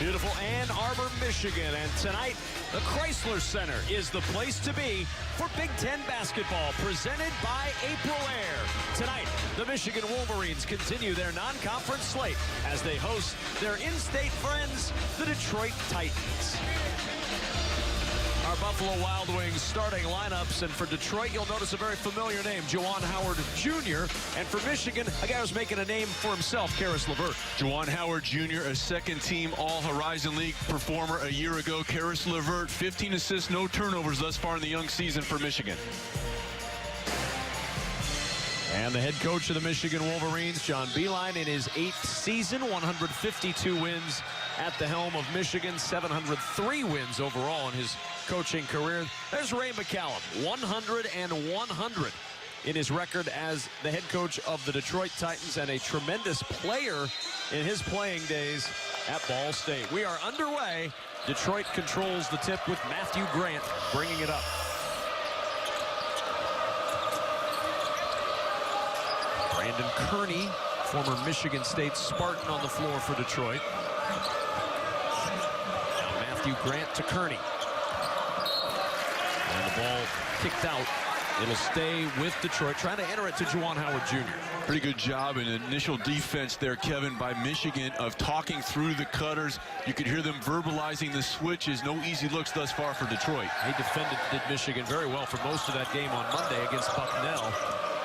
Beautiful Ann Arbor, Michigan. And tonight, the Chrysler Center is the place to be for Big Ten basketball, presented by April Air. Tonight, the Michigan Wolverines continue their non-conference slate as they host their in-state friends, the Detroit Titans. Our Buffalo Wild Wings starting lineups, and for Detroit, you'll notice a very familiar name, Juwan Howard Jr., and for Michigan, a guy who's making a name for himself, Caris LeVert. Juwan Howard Jr., a second-team All-Horizon League performer a year ago. Caris LeVert, 15 assists, no turnovers thus far in the young season for Michigan. And the head coach of the Michigan Wolverines, John Beilein, in his 8th season, 152 wins at the helm of Michigan, 703 wins overall in his coaching career. There's Ray McCallum, 100 and 100 in his record as the head coach of the Detroit Titans, and a tremendous player in his playing days at Ball State. We are underway. Detroit controls the tip with Matthew Grant bringing it up. Brandon Kearney, former Michigan State Spartan, on the floor for Detroit. Now Matthew Grant to Kearney. And the ball kicked out. It'll stay with Detroit, trying to enter it to Juwan Howard Jr. Pretty good job in initial defense there, Kevin, by Michigan, of talking through the cutters. You could hear them verbalizing the switches. No easy looks thus far for Detroit. He did Michigan very well for most of that game on Monday against Bucknell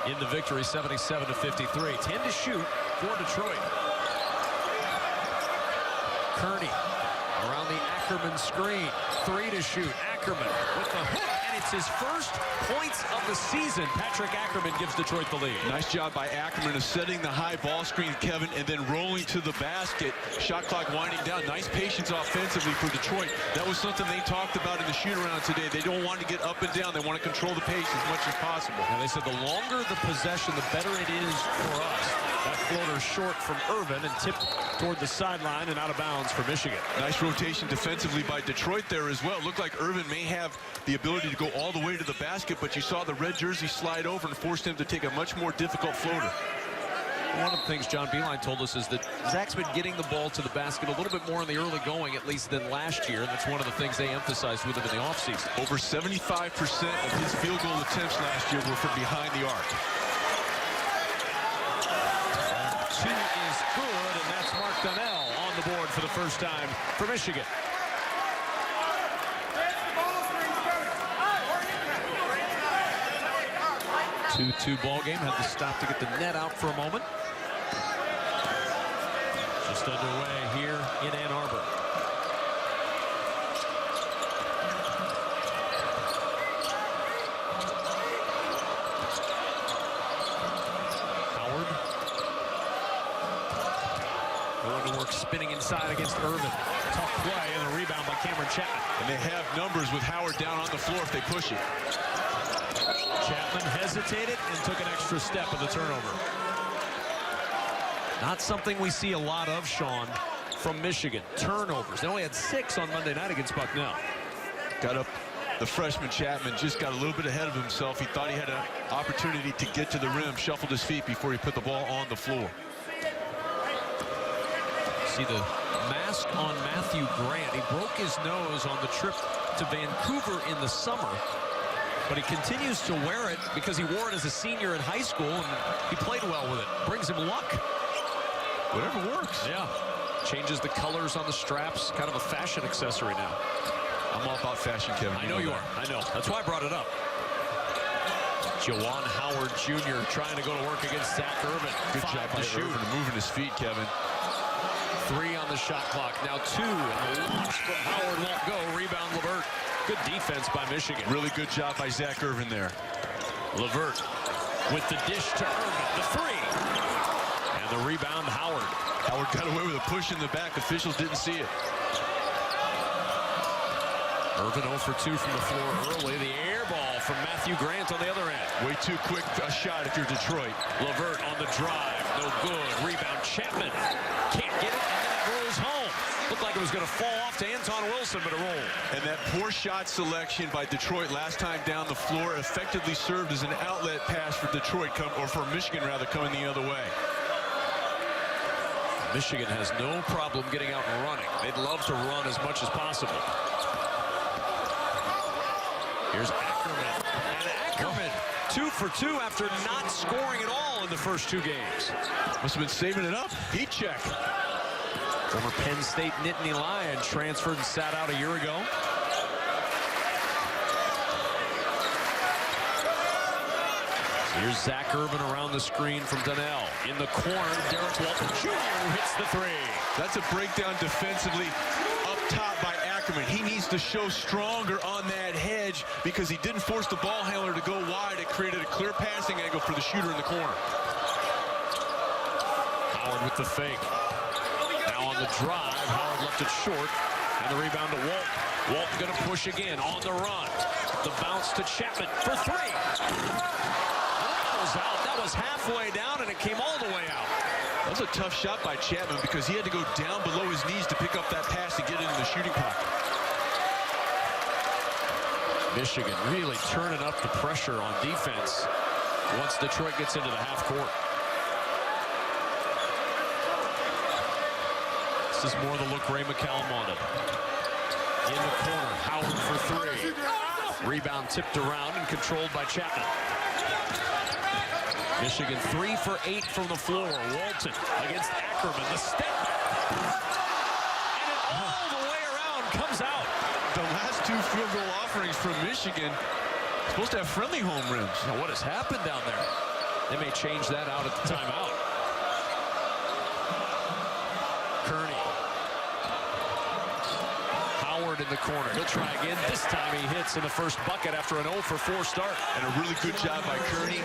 in the victory, 77-53. 10 to shoot for Detroit. Kearney around the Ackerman screen. 3 to shoot. Ackerman with the hook, and it's his first points of the season. Patrick Ackerman gives Detroit the lead. Nice job by Ackerman of setting the high ball screen, Kevin, and then rolling to the basket. Shot clock winding down. Nice patience offensively for Detroit. That was something they talked about in the shoot-around today. They don't want to get up and down. They want to control the pace as much as possible. Now, they said the longer the possession, the better it is for us. That floater short from Irvin and tipped toward the sideline and out of bounds for Michigan. Nice rotation defensively by Detroit there as well. Looked like Irvin may have the ability to go all the way to the basket, but you saw the red jersey slide over and forced him to take a much more difficult floater. One of the things John Beilein told us is that Zach's been getting the ball to the basket a little bit more in the early going, at least, than last year, and that's one of the things they emphasized with him in the offseason. Over 75% of his field goal attempts last year were from behind the arc. 2 is good, and that's Mark Donnell on the board for the first time for Michigan. 2-2 ball game. Had to stop to get the net out for a moment. Just underway here in Ann Arbor. Howard going to work, spinning inside against Irvin. Tough play, and a rebound by Cameron Chapman. And they have numbers with Howard down on the floor if they push it. Chapman hesitated and took an extra step of the turnover. Not something we see a lot of, Sean, from Michigan. Turnovers. They only had 6 on Monday night against Bucknell. Got up. The freshman Chapman just got a little bit ahead of himself. He thought he had an opportunity to get to the rim, shuffled his feet before he put the ball on the floor. See the mask on Matthew Grant. He broke his nose on the trip to Vancouver in the summer, but he continues to wear it because he wore it as a senior in high school, and he played well with it. Brings him luck. Whatever works. Yeah. Changes the colors on the straps. Kind of a fashion accessory now. I'm all about fashion, Kevin. I know you are. I know. That's why I brought it up. Juwan Howard Jr. trying to go to work against Zach Irvin. Good job by Irvin moving his feet, Kevin. 3 on the shot clock. Now 2. And the launch from Howard won't go. Rebound LeVert. Good defense by Michigan. Really good job by Zach Irvin there. LeVert with the dish to Irvin. The 3. And the rebound, Howard. Howard got away with a push in the back. Officials didn't see it. Irvin 0 for 2 from the floor early. The air ball from Matthew Grant on the other end. Way too quick a shot if you're Detroit. LeVert on the drive. No good. Rebound, Chapman. Can't get it, and then it rolls home. Looked like it was going to fall off to Anton Wilson, but it rolled. And that poor shot selection by Detroit last time down the floor effectively served as an outlet pass for Detroit, or for Michigan rather, coming the other way. Michigan has no problem getting out and running. They'd love to run as much as possible. Here's Ackerman. And Ackerman, 2 for 2 after not scoring at all in the first 2 games. Must have been saving it up. Heat check. Former Penn State Nittany Lion transferred and sat out a year ago. Here's Zach Irvin around the screen from Donnell. In the corner, Derek Walton Jr. hits the 3. That's a breakdown defensively up top by Ackerman. He needs to show stronger on that hedge because he didn't force the ball handler to go wide. It created a clear passing angle for the shooter in the corner. Howard with the fake. Now on the drive, Howard left it short. And the rebound to Walt. Walt going to push again on the run. The bounce to Chapman for 3. Out. That was halfway down, and it came all the way out. That was a tough shot by Chapman because he had to go down below his knees to pick up that pass to get into the shooting pocket. Michigan really turning up the pressure on defense once Detroit gets into the half court. This is more the look Ray McCallum wanted. In the corner, Howard for 3. Rebound tipped around and controlled by Chapman. Michigan 3 for 8 from the floor. Walton against Ackerman. The step back. And it all the way around comes out. The last 2 field goal offerings from Michigan supposed to have friendly home rims. Now what has happened down there? They may change that out at the timeout. Kearney. Howard in the corner. He'll try again. This time he hits in the first bucket after an 0 for 4 start. And a really good job by Kearney,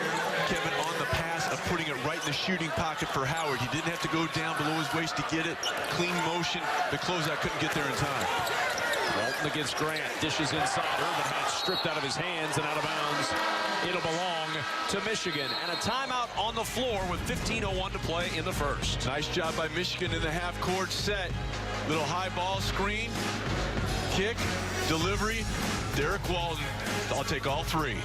Kevin, on the pass of putting it right in the shooting pocket for Howard. He didn't have to go down below his waist to get it. Clean motion. The closeout couldn't get there in time. Walton against Grant. Dishes inside. Irvin had it stripped out of his hands and out of bounds. It'll belong to Michigan. And a timeout on the floor with 15:01 to play in the first. Nice job by Michigan in the half-court set. Little high ball screen. Kick, delivery, Derek Walton. I'll take all 3.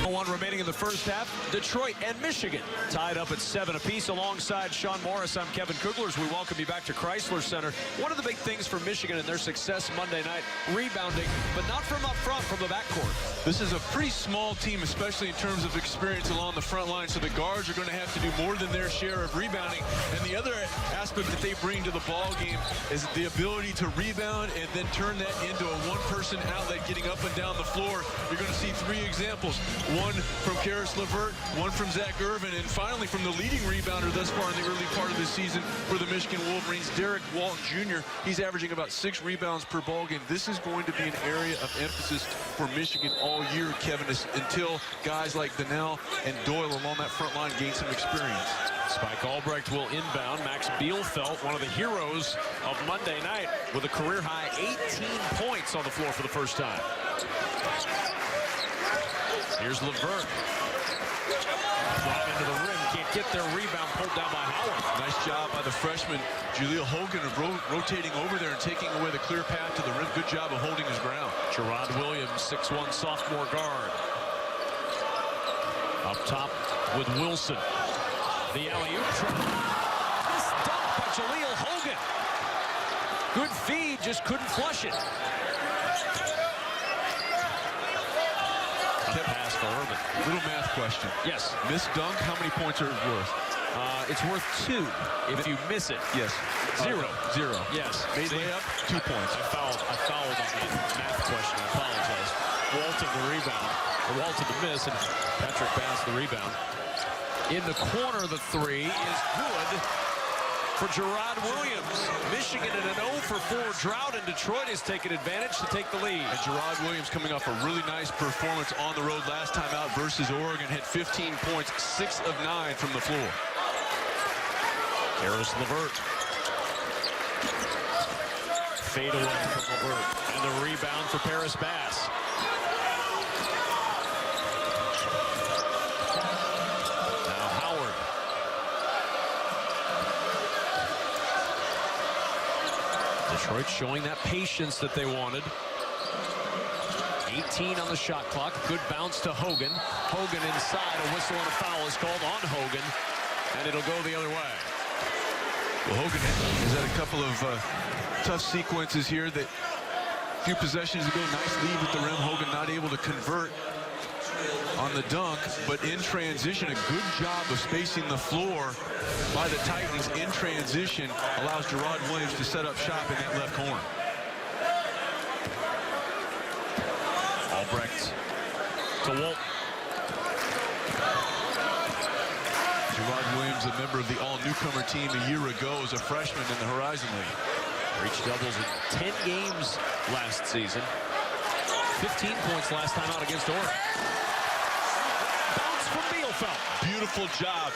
1 remaining in the first half. Detroit and Michigan tied up at 7 apiece. Alongside Sean Morris, I'm Kevin Kuglers. We welcome you back to Chrysler Center. One of the big things for Michigan and their success Monday night, rebounding, but not from up front, from the backcourt. This is a pretty small team, especially in terms of experience along the front line, so the guards are going to have to do more than their share of rebounding. And the other aspect that they bring to the ball game is the ability to rebound and then turn that into a one-person outlet getting up and down the floor. You're going to see 3 examples. One from Karis LeVert, one from Zach Irvin, and finally from the leading rebounder thus far in the early part of the season for the Michigan Wolverines, Derek Walton Jr. He's averaging about 6 rebounds per ball game. This is going to be an area of emphasis for Michigan all year, Kevin, until guys like Donnell and Doyle along that front line gain some experience. Spike Albrecht will inbound. Max Bielfeldt, one of the heroes of Monday night, with a career-high 18 points on the floor for the first time. Here's LeVert. Drive into the rim. Can't get their rebound. Pulled down by Howard. Nice job by the freshman, Jaleel Hogan, of rotating over there and taking away the clear path to the rim. Good job of holding his ground. Gerard Williams, 6'1" sophomore guard. Up top with Wilson. The alley-oop try. This dunk by Jaleel Hogan. Good feed, just couldn't flush it. Pass for Irvin. Little math question. Yes. Missed dunk, how many points are it worth? It's worth 2 if you miss it. Yes. 0. 0. Yes. Made layup, 2 points. I fouled on that math question. I apologize. Walton the rebound. Walton the miss, and Patrick Bass the rebound. In the corner, the 3 is good for Gerard Williams. Michigan in an 0 for 4 drought, and Detroit has taken advantage to take the lead. And Gerard Williams coming off a really nice performance on the road last time out versus Oregon. Had 15 points, 6 of 9 from the floor. Karis LeVert. Fade away from LeVert. And the rebound for Paris Bass. Now Howard. Detroit showing that patience that they wanted. 18 on the shot clock. Good bounce to Hogan. Hogan inside. A whistle and a foul is called on Hogan. And it'll go the other way. Well, Hogan has had a couple of tough sequences here. That few possessions ago, nice lead with the rim. Hogan not able to convert on the dunk, but in transition, a good job of spacing the floor by the Titans in transition allows Gerard Williams to set up shop in that left corner. Albrecht to Walton. Gerard Williams, a member of the all-newcomer team a year ago, as a freshman in the Horizon League. Reached doubles in 10 games last season. 15 points last time out against Oregon. Bounce from Bielfeldt. Beautiful job.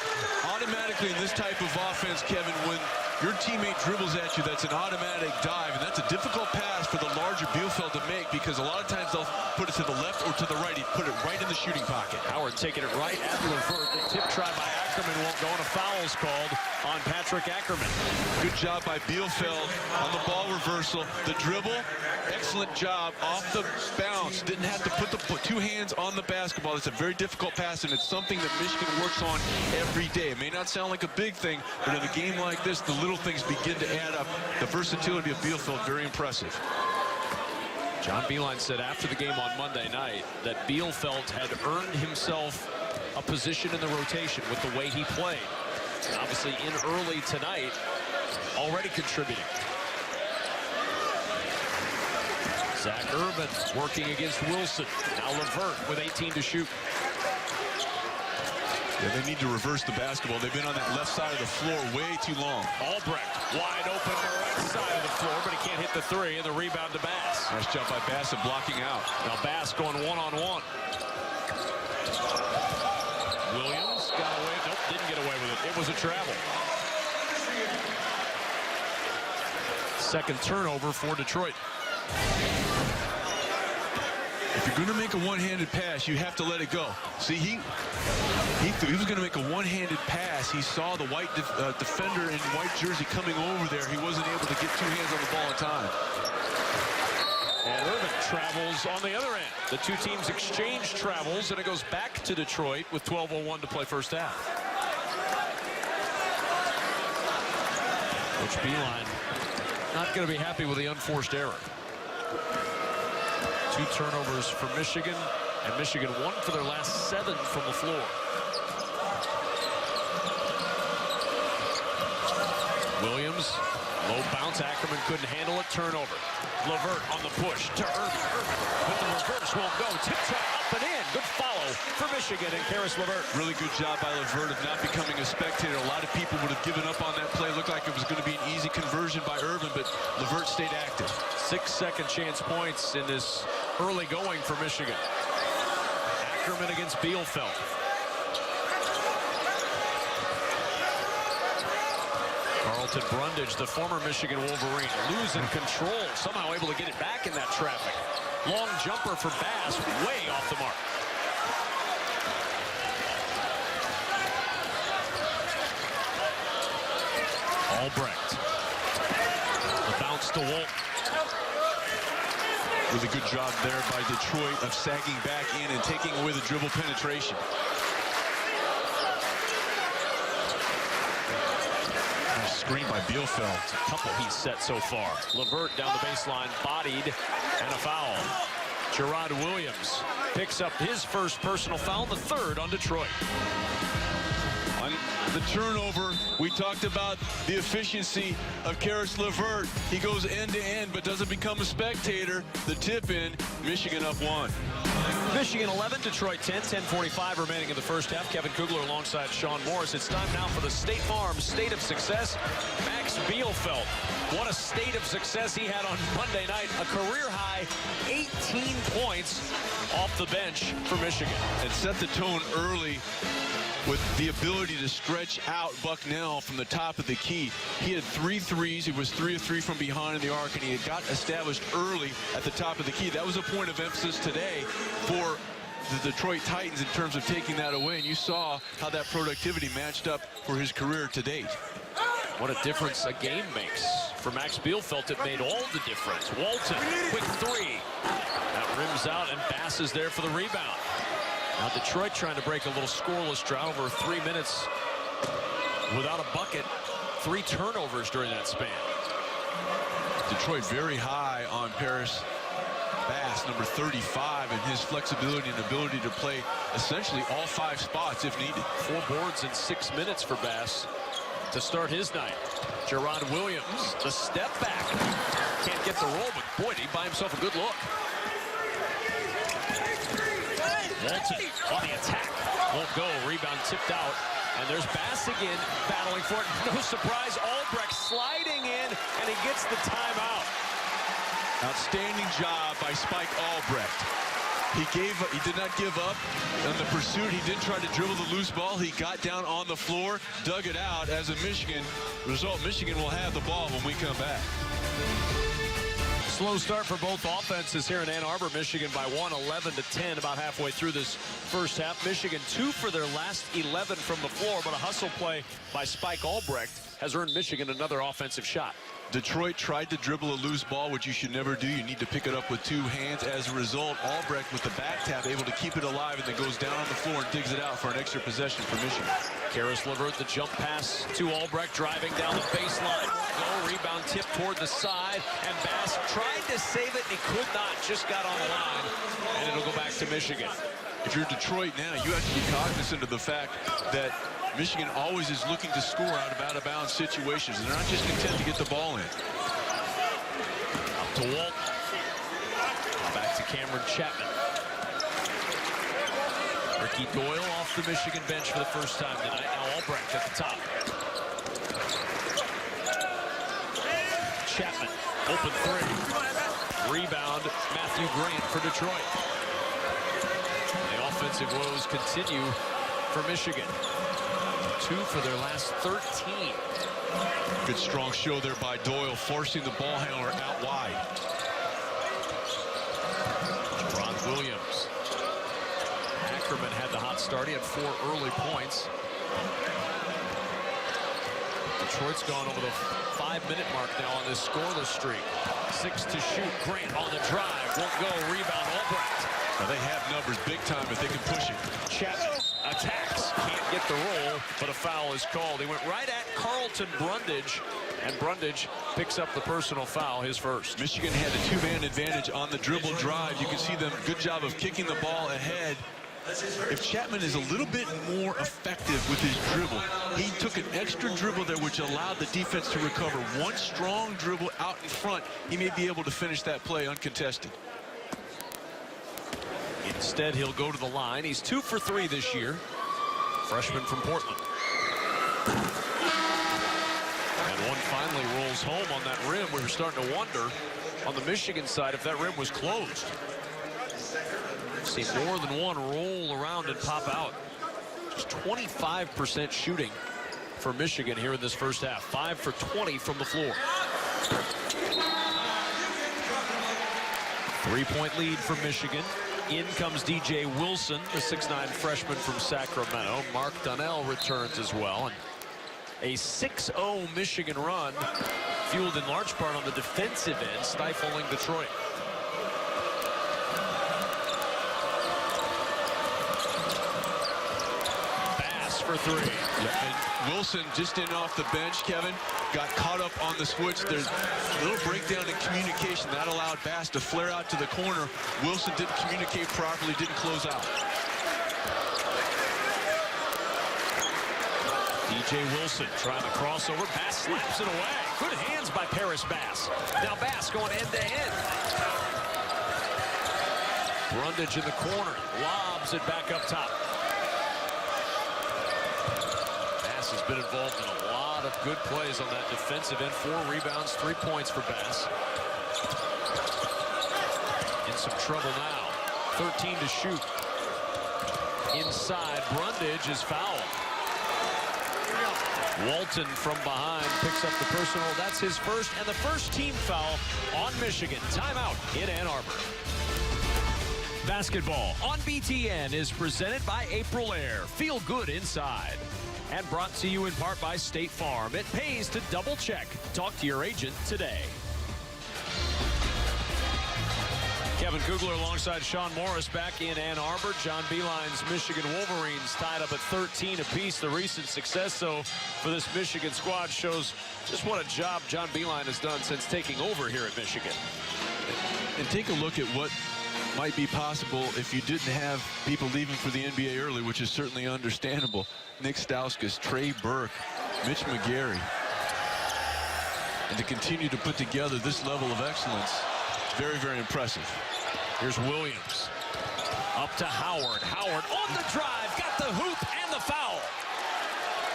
Automatically in this type of offense, Kevin, when your teammate dribbles at you, that's an automatic dive, and that's a difficult pass for the larger Bielfeldt to make, because a lot of times they'll put it to the left or to the right. He'd put it right in the shooting pocket. Howard taking it right at LeVert. The tip try by Ackerman won't go, and a foul's called on Patrick Ackerman. Good job by Bielfeldt on the ball reversal. The dribble, excellent job off the bounce. Didn't have to put the two hands on the basketball. It's a very difficult pass, and it's something that Michigan works on every day. It may not sound like a big thing, but in a game like this, the little things begin to add up. The versatility of Bielfeldt, very impressive. John Beilein said after the game on Monday night that Bielfeldt had earned himself a position in the rotation with the way he played. And obviously in early tonight, already contributing. Zach Urban working against Wilson. Now LeVert with 18 to shoot. Yeah, they need to reverse the basketball. They've been on that left side of the floor way too long. Albrecht wide open on the right side of the floor, but he can't hit the three, and the rebound to Bass. Nice job by Bass of blocking out. Now Bass going one-on-one. Williams got away. Nope, didn't get away with it. It was a travel. Second turnover for Detroit. If you're going to make a one-handed pass, you have to let it go. See, he was going to make a one-handed pass. He saw the white defender in white jersey coming over there. He wasn't able to get two hands on the ball in time. And Urban travels on the other end. The two teams exchange travels, and it goes back to Detroit with 12:01 to play first half. Coach Beilein not going to be happy with the unforced error. Two turnovers for Michigan, and Michigan won for their last 7 from the floor. Williams, low bounce. Ackerman couldn't handle it. Turnover. LeVert on the push to Urban. But the reverse won't go. Tip try up and in. Good follow for Michigan and Karis LeVert. Really good job by LeVert of not becoming a spectator. A lot of people would have given up on that play. Looked like it was going to be an easy conversion by Urban, but LeVert stayed active. 6 second chance points in this early going for Michigan. Ackerman against Bielfeldt. Carlton Brundage, the former Michigan Wolverine, losing control, somehow able to get it back in that traffic. Long jumper for Bass, way off the mark. Albrecht. The bounce to Walton. Really good job there by Detroit of sagging back in and taking away the dribble penetration. Nice screen by Bielfeldt. A couple he's set so far. LeVert down the baseline, bodied, and a foul. Gerard Williams picks up his first personal foul, the third on Detroit. On the turnover, we talked about the efficiency of Karis LeVert. He goes end to end, but doesn't become a spectator. The tip in, Michigan up 1. Michigan 11, Detroit 10, 10:45 remaining in the first half. Kevin Kugler alongside Sean Morris. It's time now for the State Farm State of Success. Max Bielfeldt. What a state of success he had on Monday night. A career-high 18 points off the bench for Michigan. And set the tone early with the ability to stretch out Bucknell from the top of the key. He had 3 threes. He was 3 of 3 from behind in the arc, and he had got established early at the top of the key. That was a point of emphasis today for the Detroit Titans in terms of taking that away, and you saw how that productivity matched up for his career to date. What a difference a game makes. For Max Bielfeldt, it made all the difference. Walton, quick 3. That rims out, and Bass is there for the rebound. Now Detroit trying to break a little scoreless drought over 3 minutes without a bucket. 3 turnovers during that span. Detroit very high on Paris Bass, number 35, and his flexibility and ability to play essentially all 5 spots if needed. 4 boards in 6 minutes for Bass to start his night. Gerard Williams, the step back. Can't get the roll, but boy, did he buy himself a good look. Walton on the attack. Won't go. Rebound tipped out. And there's Bass again battling for it. No surprise, Albrecht sliding in, and he gets the timeout. Outstanding job by Spike Albrecht. He did not give up on the pursuit. He didn't try to dribble the loose ball. He got down on the floor, dug it out. As a Michigan result, Michigan will have the ball when we come back. Slow start for both offenses here in Ann Arbor. Michigan by 1, 11-10, about halfway through this first half. Michigan 2 for their last 11 from the floor, but a hustle play by Spike Albrecht has earned Michigan another offensive shot. Detroit tried to dribble a loose ball, which you should never do. You need to pick it up with 2 hands. As a result, Albrecht with the back tap able to keep it alive and then goes down on the floor and digs it out for an extra possession for Michigan. Karis LeVert, the jump pass to Albrecht, driving down the baseline. No rebound tip toward the side, and Bass tried to save it and he could not. Just got on the line, and it'll go back to Michigan. If you're Detroit now, you have to be cognizant of the fact that Michigan always is looking to score out of bounds situations. They're not just content to get the ball in. Up to Walt. Back to Cameron Chapman. Ricky Doyle off the Michigan bench for the first time tonight. Now Albrecht at the top. Chapman, open 3. Rebound, Matthew Grant for Detroit. The offensive woes continue for Michigan. 2 for their last 13. Good strong show there by Doyle, forcing the ball handler out wide. Ron Williams. Ackerman had the hot start. He had 4 early points. Detroit's gone over the 5-minute mark now on this scoreless streak. 6 to shoot. Grant on the drive. Won't go. Rebound Albrecht. Now they have numbers big time if they can push it. Chapman attacks. Can't get the roll, but a foul is called. He went right at Carlton Brundage, and Brundage picks up the personal foul, his first. Michigan had a 2-man advantage on the dribble drive. You can see them, good job of kicking the ball ahead. If Chapman is a little bit more effective with his dribble, he took an extra dribble there which allowed the defense to recover. One strong dribble out in front, he may be able to finish that play uncontested. Instead, he'll go to the line. He's 2 for 3 this year. Freshman from Portland. And one finally rolls home on that rim. We were starting to wonder on the Michigan side if that rim was closed. See more than one roll around and pop out. Just 25% shooting for Michigan here in this first half. 5 for 20 from the floor. 3-point lead for Michigan. In comes DJ Wilson, the 6'9" freshman from Sacramento. Mark Donnell returns as well. And a 6-0 Michigan run, fueled in large part on the defensive end, stifling Detroit. Bass for 3. Yeah, and Wilson just in off the bench, Kevin, got caught up on the switch. There's a little breakdown in communication. That allowed Bass to flare out to the corner. Wilson didn't communicate properly, didn't close out. DJ Wilson trying to cross over. Bass slaps it away. Good hands by Paris Bass. Now Bass going end to end. Brundage in the corner. Lobs it back up top. Bass has been involved in a lot of good plays on that defensive end. 4 rebounds, 3 points for Bass. In some trouble now. 13 to shoot. Inside, Brundage is fouled. Walton from behind picks up the personal. That's his first, and the first team foul on Michigan. Timeout in Ann Arbor. Basketball on BTN is presented by April Air. Feel good inside. And brought to you in part by State Farm. It pays to double check. Talk to your agent today. Kevin Kevin Kugler alongside Sean Morris back in Ann Arbor. John Beilein's Michigan Wolverines tied up at 13 apiece. The recent success, so for this Michigan squad, shows just what a job John Beilein has done since taking over here at Michigan. And take a look at what might be possible if you didn't have people leaving for the NBA early, which is certainly understandable. Nick Stauskas, Trey Burke, Mitch McGarry. And to continue to put together this level of excellence, very, very impressive. Here's Williams. Up to Howard. Howard on the drive. Got the hoop and the foul.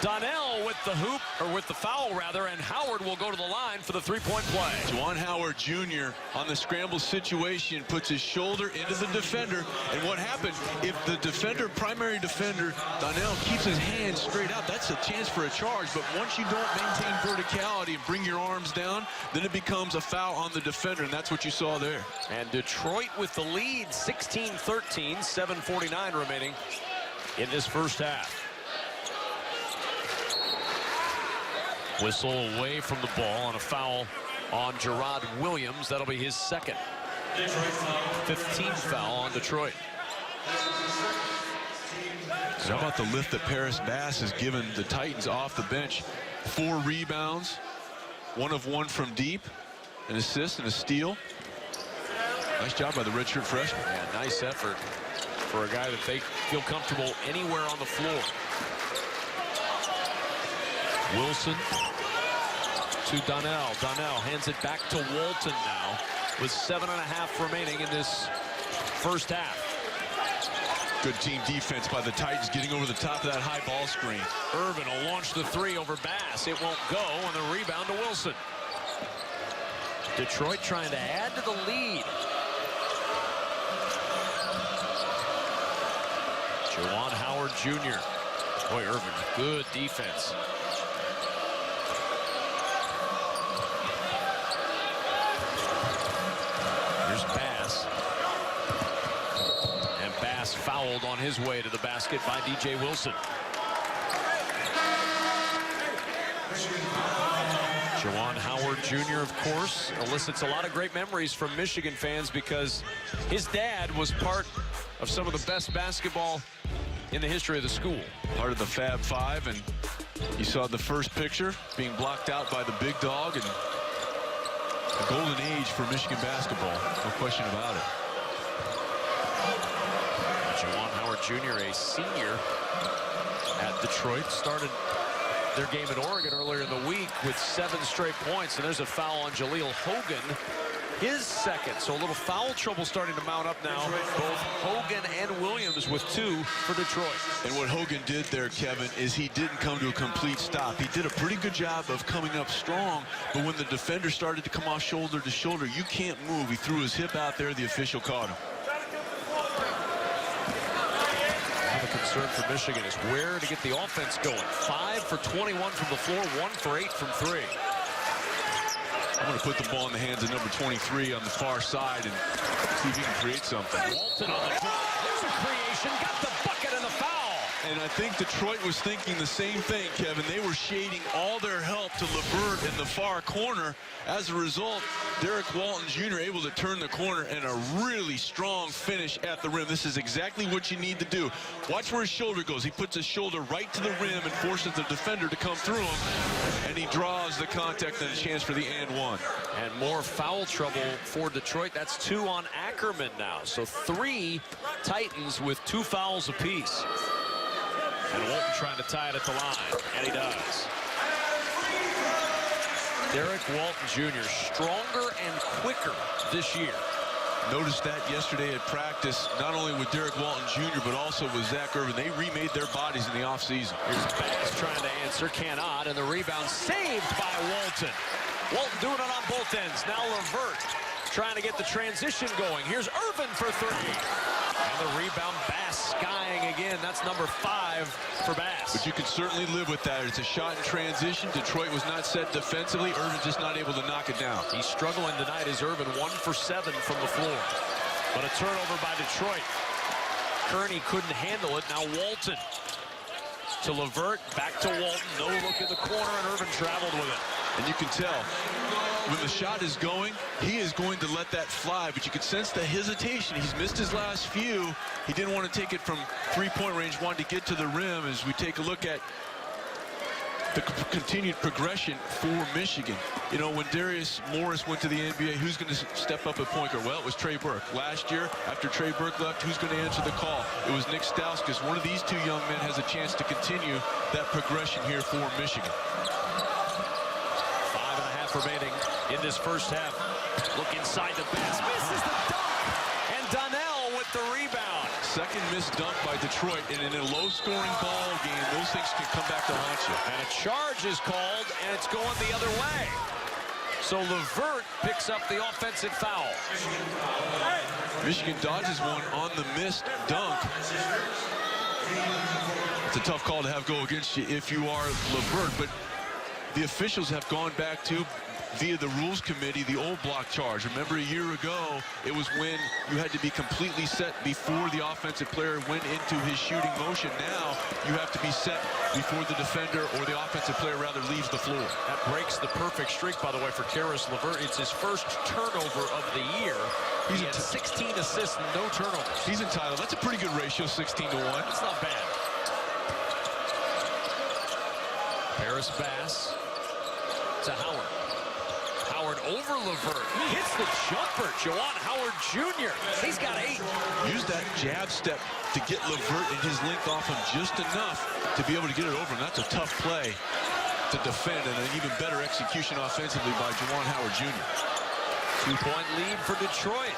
Donnell with the hoop, or with the foul rather, and Howard will go to the line for the three-point play. Juwan Howard Jr. on the scramble situation puts his shoulder into the defender. And what happened, if the defender, primary defender, Donnell, keeps his hands straight out, that's a chance for a charge. But once you don't maintain verticality and bring your arms down, then it becomes a foul on the defender, and that's what you saw there. And Detroit with the lead, 16-13, 7:49 remaining in this first half. Whistle away from the ball on a foul on Gerard Williams. That'll be his second. 15th foul on Detroit. How about the lift that Paris Bass has given the Titans off the bench? 4 rebounds, 1 of 1 from deep, an assist and a steal. Nice job by the redshirt freshman. Yeah, nice effort for a guy that they feel comfortable anywhere on the floor. Wilson to Donnell. Donnell hands it back to Walton now with 7.5 remaining in this first half. Good team defense by the Titans, getting over the top of that high ball screen. Irvin will launch the 3 over Bass. It won't go, and the rebound to Wilson. Detroit trying to add to the lead. Juwan Howard Jr. Boy, Irvin, good defense. Bass. And Bass fouled on his way to the basket by DJ Wilson. Juwan Howard Jr., of course, elicits a lot of great memories from Michigan fans because his dad was part of some of the best basketball in the history of the school. Part of the Fab Five, and you saw the first picture being blocked out by the big dog, and a golden age for Michigan basketball, no question about it. Juwan Howard Jr., a senior at Detroit, started their game at Oregon earlier in the week with 7 straight points, and there's a foul on Jaleel Hogan, his second. So a little foul trouble starting to mount up now. Both Hogan and Williams with 2 for Detroit. And what Hogan did there, Kevin, is he didn't come to a complete stop. He did a pretty good job of coming up strong, but when the defender started to come off shoulder to shoulder, you can't move. He threw his hip out there. The official caught him. The concern for Michigan is where to get the offense going. 5 for 21 from the floor, 1 for 8 from 3. I'm going to put the ball in the hands of number 23 on the far side and see if he can create something. Walton on the drive. There's a creation. Got the bucket and the foul. And I think Detroit was thinking the same thing, Kevin. They were shading all their help to LeVert in the far corner. As a result, Derek Walton Jr. able to turn the corner and a really strong finish at the rim. This is exactly what you need to do. Watch where his shoulder goes. He puts his shoulder right to the rim and forces the defender to come through him. And he draws the contact and a chance for the and 1. And more foul trouble for Detroit. That's 2 on Ackerman now. So 3 Titans with 2 fouls apiece. And Walton trying to tie it at the line, and he does. Derek Walton Jr. stronger and quicker this year. Noticed that yesterday at practice, not only with Derek Walton Jr., but also with Zach Irvin. They remade their bodies in the offseason. Here's Bass trying to answer, cannot, and the rebound saved by Walton. Walton doing it on both ends. Now LeVert trying to get the transition going. Here's Irvin for 3. And the rebound, Bass skying again. That's number 5 for Bass. But you can certainly live with that. It's a shot in transition. Detroit was not set defensively. Irvin just not able to knock it down. He's struggling tonight as Irvin 1 for 7 from the floor. But a turnover by Detroit. Kearney couldn't handle it. Now Walton to LeVert, back to Walton. No look in the corner, and Irvin traveled with it. And you can tell when the shot is going, he is going to let that fly, but you can sense the hesitation. He's missed his last few. He didn't want to take it from three-point range, wanted to get to the rim. As we take a look at the continued progression for Michigan. You know, when Darius Morris went to the NBA, who's going to step up at point guard? Well, it was Trey Burke. Last year, after Trey Burke left, who's going to answer the call? It was Nick Stauskas. One of these two young men has a chance to continue that progression here for Michigan. 5.5 remaining in this first half. Look inside the basket. Misses the dunk. And Donnell with the rebound. Second missed dunk by Detroit, and in a low-scoring ball game, those things can come back to haunt you. And a charge is called, and it's going the other way. So LeVert picks up the offensive foul. Michigan dodges one on the missed dunk. It's a tough call to have go against you if you are LeVert, but the officials have gone back to, via the rules committee, the old block charge. Remember, a year ago, it was when you had to be completely set before the offensive player went into his shooting motion. Now, you have to be set before the defender, or the offensive player rather, leaves the floor. That breaks the perfect streak, by the way, for Karis LeVert. It's his first turnover of the year. He had 16 assists and no turnovers. He's entitled. That's a pretty good ratio, 16 to 1. That's not bad. Paris Bass to Howard. Howard over LeVert. He hits the jumper. Juwan Howard Jr. He's got 8. Use that jab step to get LeVert and his length off him just enough to be able to get it over him. That's a tough play to defend, and an even better execution offensively by Juwan Howard Jr. 2-point lead for Detroit.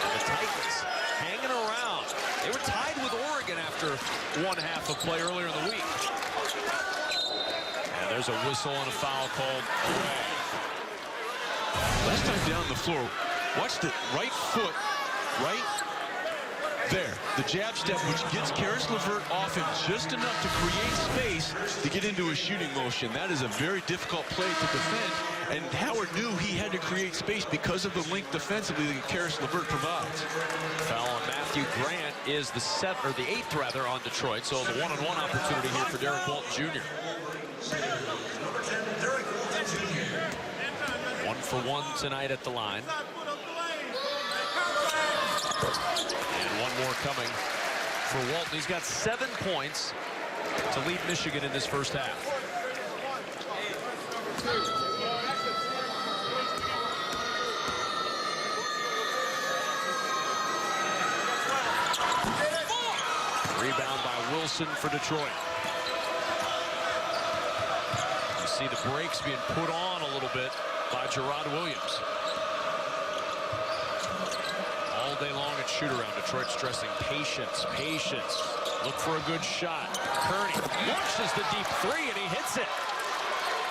And the Titans hanging around. They were tied with Oregon after one half of play earlier in the week. And there's a whistle and a foul called away. Last time down the floor, watch the right foot, right there. The jab step, which gets Karis LeVert off him just enough to create space to get into a shooting motion. That is a very difficult play to defend, and Howard knew he had to create space because of the length defensively that Karis LeVert provides. Foul on Matthew Grant is the 8th rather on Detroit, so the one-on-one opportunity here for Derek Walton Jr. 1 for 1 tonight at the line. And one more coming for Walton. He's got 7 points to lead Michigan in this first half. Rebound by Wilson for Detroit. You see the brakes being put on a little bit by Gerard Williams. All day long at shoot-around. Detroit stressing patience, patience. Look for a good shot. Kearney launches the deep 3, and he hits it.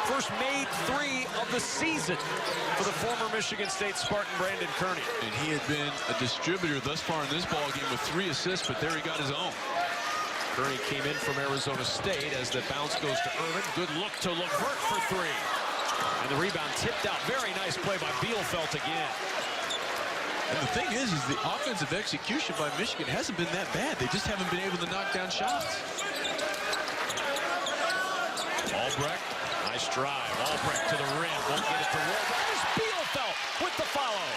First made 3 of the season for the former Michigan State Spartan Brandon Kearney. And he had been a distributor thus far in this ballgame with 3 assists, but there he got his own. Kearney came in from Arizona State as the bounce goes to Irvin. Good look to LeVert for 3. And the rebound tipped out. Very nice play by Bielfeldt again. And the thing is the offensive execution by Michigan hasn't been that bad. They just haven't been able to knock down shots. Albrecht, nice drive. Albrecht to the rim. Won't get it to Wolverines. There's Bielfeldt with the follow.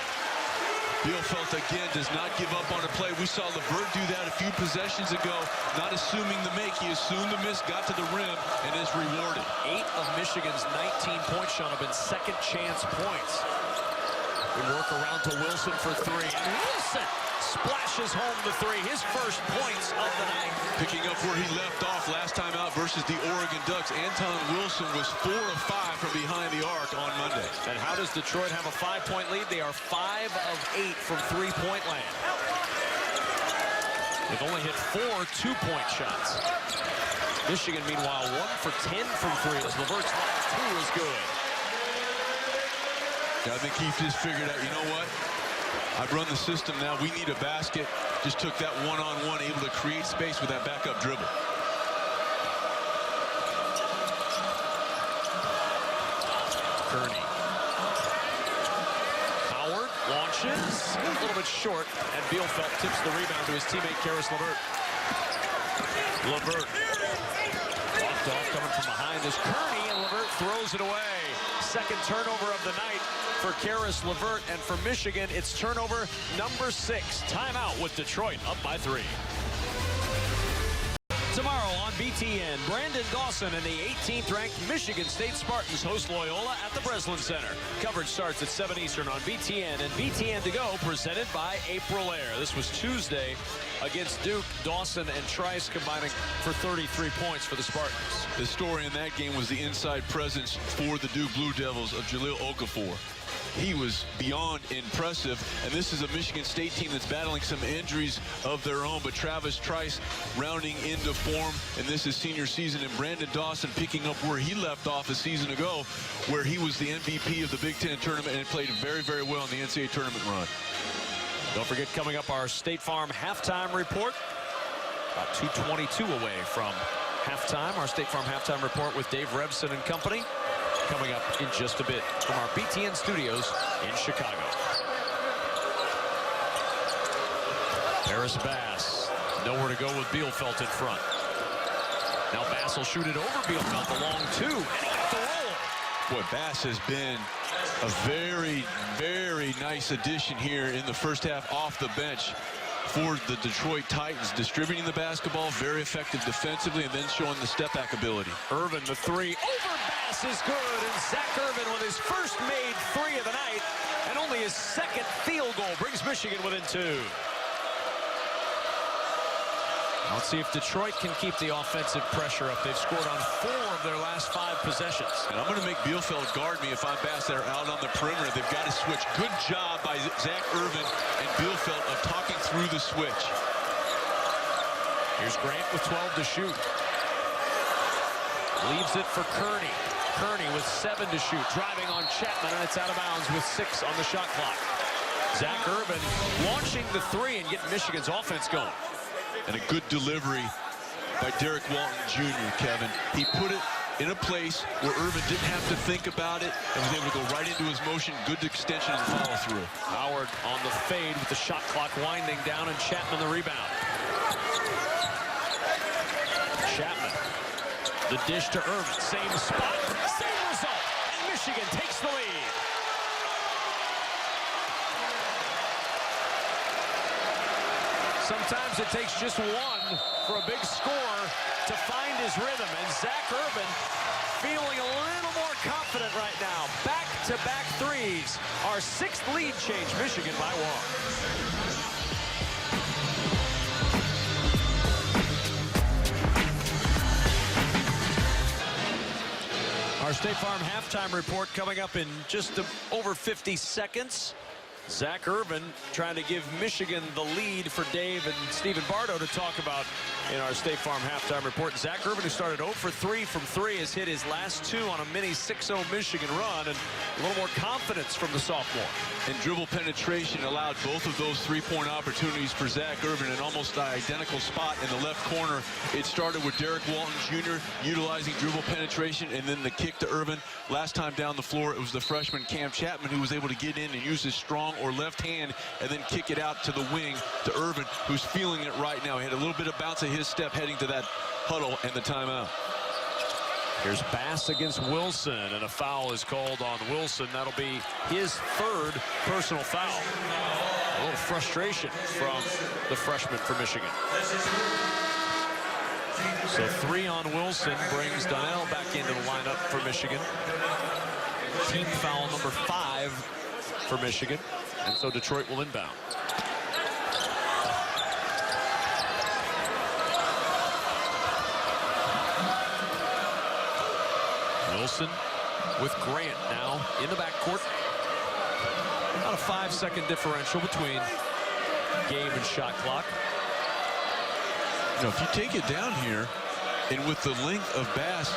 Bielfeldt again does not give up on a play. We saw LeVert do that a few possessions ago, not assuming the make. He assumed the miss, got to the rim, and is rewarded. 8 of Michigan's 19 points, Sean, have been second chance points. We work around to Wilson for 3. And Wilson splashes home the 3. His first points of the night. Picking up where he left off last time out versus the Oregon Ducks. Anton Wilson was 4 of 5 from behind the arc on Monday. And how does Detroit have a 5-point lead? They are 5 of 8 from three-point land. They've only hit 4 two-point shots. Michigan, meanwhile, 1 for 10 from 3 as LeVert's last 2 is good. I think he just figured out, you know what? I've run the system now. We need a basket. Just took that one-on-one, able to create space with that backup dribble. Kearney. Howard launches. A little bit short, and Bielfeldt tips the rebound to his teammate, Karis LeVert. LeVert. Walked off, coming from behind is Kearney, and LeVert throws it away. Second turnover of the night for Karis LeVert, and for Michigan, it's turnover number 6. Timeout with Detroit up by 3. Tomorrow on BTN, Brandon Dawson and the 18th-ranked Michigan State Spartans host Loyola at the Breslin Center. Coverage starts at 7 Eastern on BTN and BTN To Go, presented by April Air. This was Tuesday against Duke. Dawson and Trice combining for 33 points for the Spartans. The story in that game was the inside presence for the Duke Blue Devils of Jahlil Okafor. He was beyond impressive, and this is a Michigan State team that's battling some injuries of their own, but Travis Trice rounding into form, and this is senior season, and Brandon Dawson picking up where he left off a season ago, where he was the MVP of the Big Ten tournament and played very, very well in the NCAA tournament run. Don't forget, coming up, our State Farm halftime report. About 2:22 away from halftime. Our State Farm halftime report with Dave Revson and company, coming up in just a bit from our BTN studios in Chicago. Paris Bass, nowhere to go with Bielfeldt in front. Now Bass will shoot it over Bielfeldt, the long 2, and he got the roll. Boy, Bass has been a very, very nice addition here in the first half off the bench for the Detroit Titans, distributing the basketball, very effective defensively, and then showing the step-back ability. Irvin, the 3 over Bass is good, and Zach Irvin with his first made 3 of the night, and only his second field goal brings Michigan within 2. Let's see if Detroit can keep the offensive pressure up. They've scored on 4 of their last 5 possessions. And I'm going to make Bielfeldt guard me if I'm Bass there out on the perimeter. They've got to switch. Good job by Zach Irvin and Bielfeldt of talking through the switch. Here's Grant with 12 to shoot. Leaves it for Kearney. Kearney with 7 to shoot. Driving on Chapman, and it's out of bounds with 6 on the shot clock. Zach Irvin launching the 3 and getting Michigan's offense going. And a good delivery by Derek Walton Jr., Kevin. He put it in a place where Irvin didn't have to think about it and was able to go right into his motion. Good extension and follow through. Howard on the fade with the shot clock winding down, and Chapman the rebound. Chapman, the dish to Irvin. Same spot, same result. And Michigan takes the lead. Sometimes it takes just one for a big scorer to find his rhythm, and Zach Irvin feeling a little more confident right now. Back-to-back threes. Our 6th lead change Michigan by 1. Our State Farm halftime report coming up in just over 50 seconds. Zach Irvin trying to give Michigan the lead for Dave and Stephen Bardo to talk about in our State Farm halftime report. Zach Irvin, who started 0 for 3 from 3, has hit his last 2 on a mini 6-0 Michigan run, and a little more confidence from the sophomore. And dribble penetration allowed both of those 3-point opportunities for Zach Irvin in almost an identical spot in the left corner. It started with Derek Walton Jr. utilizing dribble penetration, and then the kick to Irvin. Last time down the floor, it was the freshman Cam Chapman who was able to get in and use his strong or left hand and then kick it out to the wing to Irvin, who's feeling it right now. He had a little bit of bounce of his step heading to that huddle and the timeout. Here's Bass against Wilson, and a foul is called on Wilson. That'll be his 3rd personal foul. A little frustration from the freshman for Michigan. So 3 on Wilson brings Donnell back into the lineup for Michigan. Team foul number 5 for Michigan, and so Detroit will inbound. Wilson with Grant now in the backcourt. About a 5-second differential between game and shot clock. You know, if you take it down here, and with the length of Bass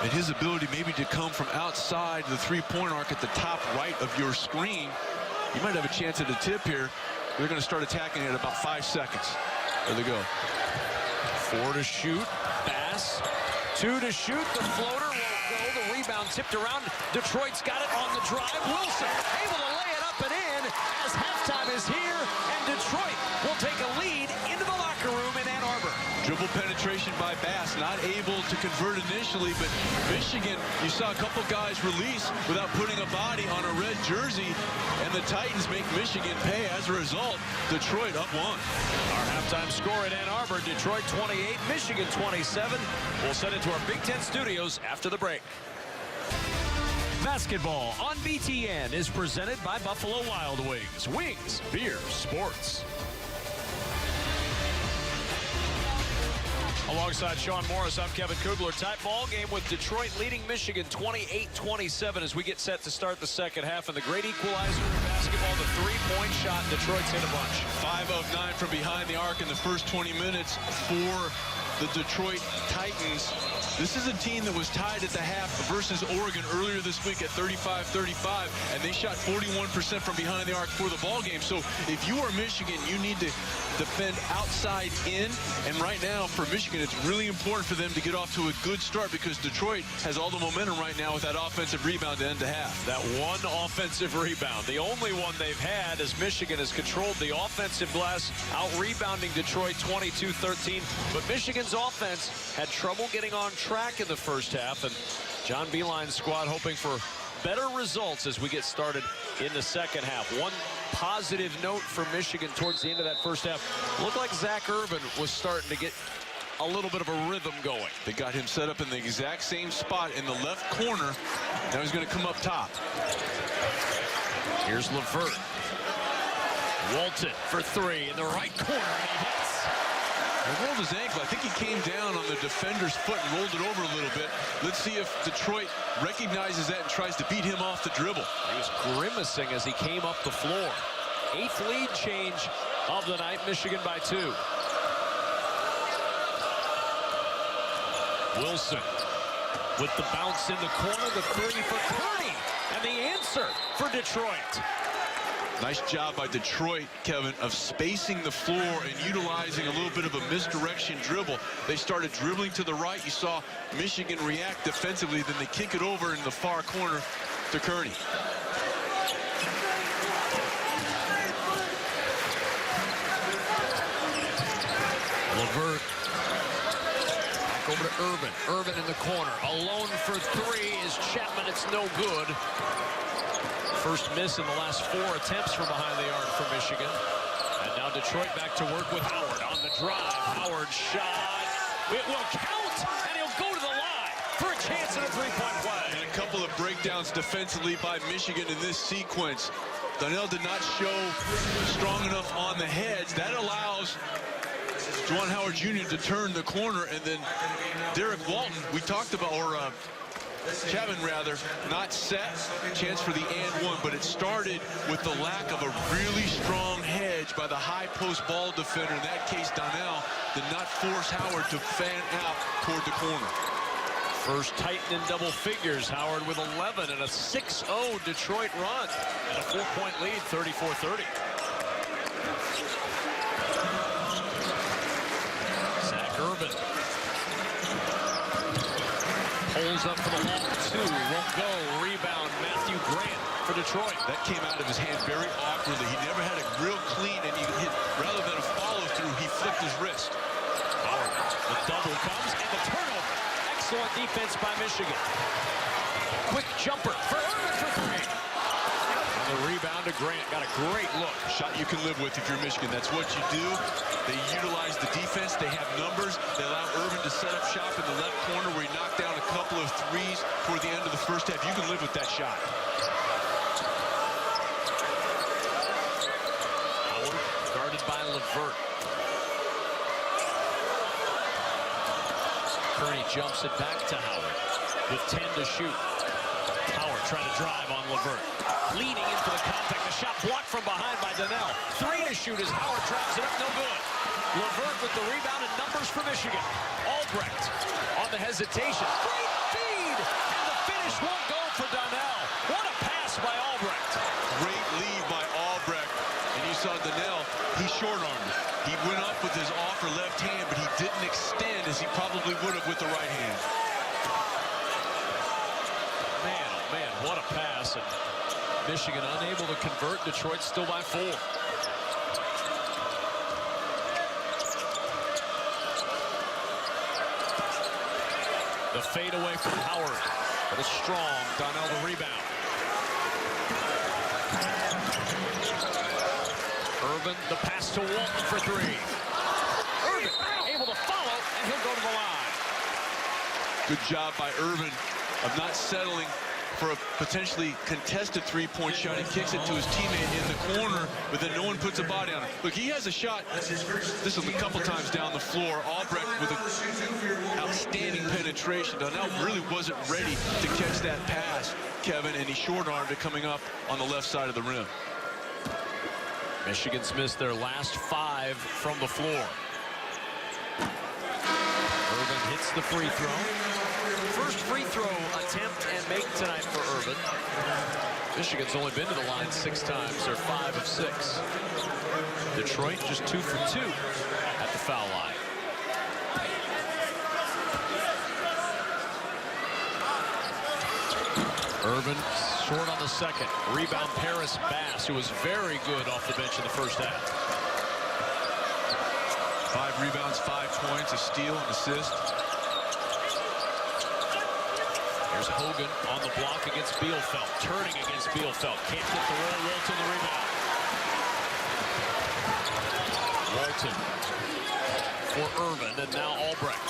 and his ability maybe to come from outside the 3-point arc at the top right of your screen, you might have a chance at a tip here. They're going to start attacking it at about 5 seconds. There they go. 4 to shoot. Bass. 2 to shoot. The floater won't go. The rebound tipped around. Detroit's got it on the drive. Wilson able to lay it up and in as halftime is here, and Detroit will take a lead into the locker room in Ann Arbor. Dribble penetration by Bass, not able to convert initially, but Michigan, you saw a couple guys release without putting a body on a red jersey, and the Titans make Michigan pay. As a result, Detroit up 1. Our halftime score in Ann Arbor, Detroit 28, Michigan 27. We'll send it to our Big Ten studios after the break. Basketball on BTN is presented by Buffalo Wild Wings. Wings, beer, sports. Alongside Sean Morris, I'm Kevin Kugler. Tight ball game with Detroit leading Michigan 28-27 as we get set to start the second half. And the great equalizer in basketball, the three-point shot. Detroit's hit a bunch. 5 of 9 from behind the arc in the first 20 minutes for the Detroit Titans. This is a team that was tied at the half versus Oregon earlier this week at 35-35, and they shot 41% from behind the arc for the ball game. So if you are Michigan, you need to defend outside in, and right now for Michigan, it's really important for them to get off to a good start because Detroit has all the momentum right now with that offensive rebound to end the half. That one offensive rebound, the only one they've had, as Michigan has controlled the offensive glass, out-rebounding Detroit 22-13, but Michigan's offense had trouble getting on track in the first half, and John Beilein's squad hoping for better results as we get started in the second half. One positive note for Michigan towards the end of that first half, looked like Zach Urban was starting to get a little bit of a rhythm going. They got him set up in the exact same spot in the left corner. Now he's going to come up top. Here's LeVert. Walton for three in the right corner, and he hits. He rolled his ankle. I think he came down on the defender's foot and rolled it over a little bit. Let's see if Detroit recognizes that and tries to beat him off the dribble. He was grimacing as he came up the floor. 8th lead change of the night, Michigan by 2. Wilson with the bounce in the corner, the three for Kearney, and the answer for Detroit. Nice job by Detroit, Kevin, of spacing the floor and utilizing a little bit of a misdirection dribble. They started dribbling to the right. You saw Michigan react defensively. Then they kick it over in the far corner to Kearney. LeVert back over to Urban. Urban in the corner. Alone for three is Chapman. It's no good. First miss in the last 4 attempts from behind the arc for Michigan. And now Detroit back to work with Howard on the drive. Howard shot. It will count, and he'll go to the line for a chance at a three-point play. And a couple of breakdowns defensively by Michigan in this sequence. Donnell did not show strong enough on the heads. That allows Juwan Howard Jr. to turn the corner, and then Derek Walton, we talked about, or Chapman rather, not set. Chance for the and one, but it started with the lack of a really strong hedge by the high post ball defender. In that case, Donnell did not force Howard to fan out toward the corner. First Titan in double figures. Howard with 11 and a 6-0 Detroit run. And a 4-point lead, 34-30. Zach Urban. Pulls up for the long two. Won't go. Rebound, Matthew Grant for Detroit. That came out of his hand very awkwardly. He never had a real clean, and he hit, rather than a follow-through, he flicked his wrist. Howard, the double comes, and the turnover. Excellent defense by Michigan. Quick jumper for Urban for three. And the rebound to Grant. Got a great look. Shot you can live with if you're Michigan. That's what you do. They utilize the defense. They have numbers. They allow Urban to set up shop in the left corner where he knocked down a couple of threes toward the end of the first half. You can live with that shot. Howard guarded by LeVert. Kearney jumps it back to Howard with 10 to shoot. Howard trying to drive on LeVert. Leaning into the contact. The shot blocked from behind by Donnell. 3 to shoot as Howard drives it up. No good. LeVert with the rebound and numbers for Michigan. Albrecht on the hesitation. Great feed! And the finish won't go for Donnell. What a pass by Albrecht. Great lead by Albrecht. And you saw Donnell, he short-armed. He went up with his off or left hand, but he didn't extend as he probably would have with the right hand. Man, oh man, what a pass. And Michigan unable to convert. Detroit still by 4. The fade away from Howard. But a strong Donnell the rebound. Irvin, the pass to Walton for three. Irvin able to follow, and he'll go to the line. Good job by Irvin of not settling for a potentially contested three-point shot. He kicks it to his teammate in the corner, but then no one puts a body on him. Look, he has a shot. This is a couple times down the floor. Albrecht with an outstanding penetration. Donnell really wasn't ready to catch that pass, Kevin, and he short-armed it coming up on the left side of the rim. Michigan's missed their last 5 from the floor. Irvin hits the free throw. First free throw attempt and make tonight for Irvin. Michigan's only been to the line 6 times. They're 5 of 6. Detroit just 2 for 2 at the foul line. Irvin short on the second. Rebound Paris Bass, who was very good off the bench in the first half. 5 rebounds, 5 points, a steal, an assist. Here's Hogan on the block against Bielfeldt. Turning against Bielfeldt. Can't get the roll. Walton the rebound. Walton for Irvin, and now Albrecht.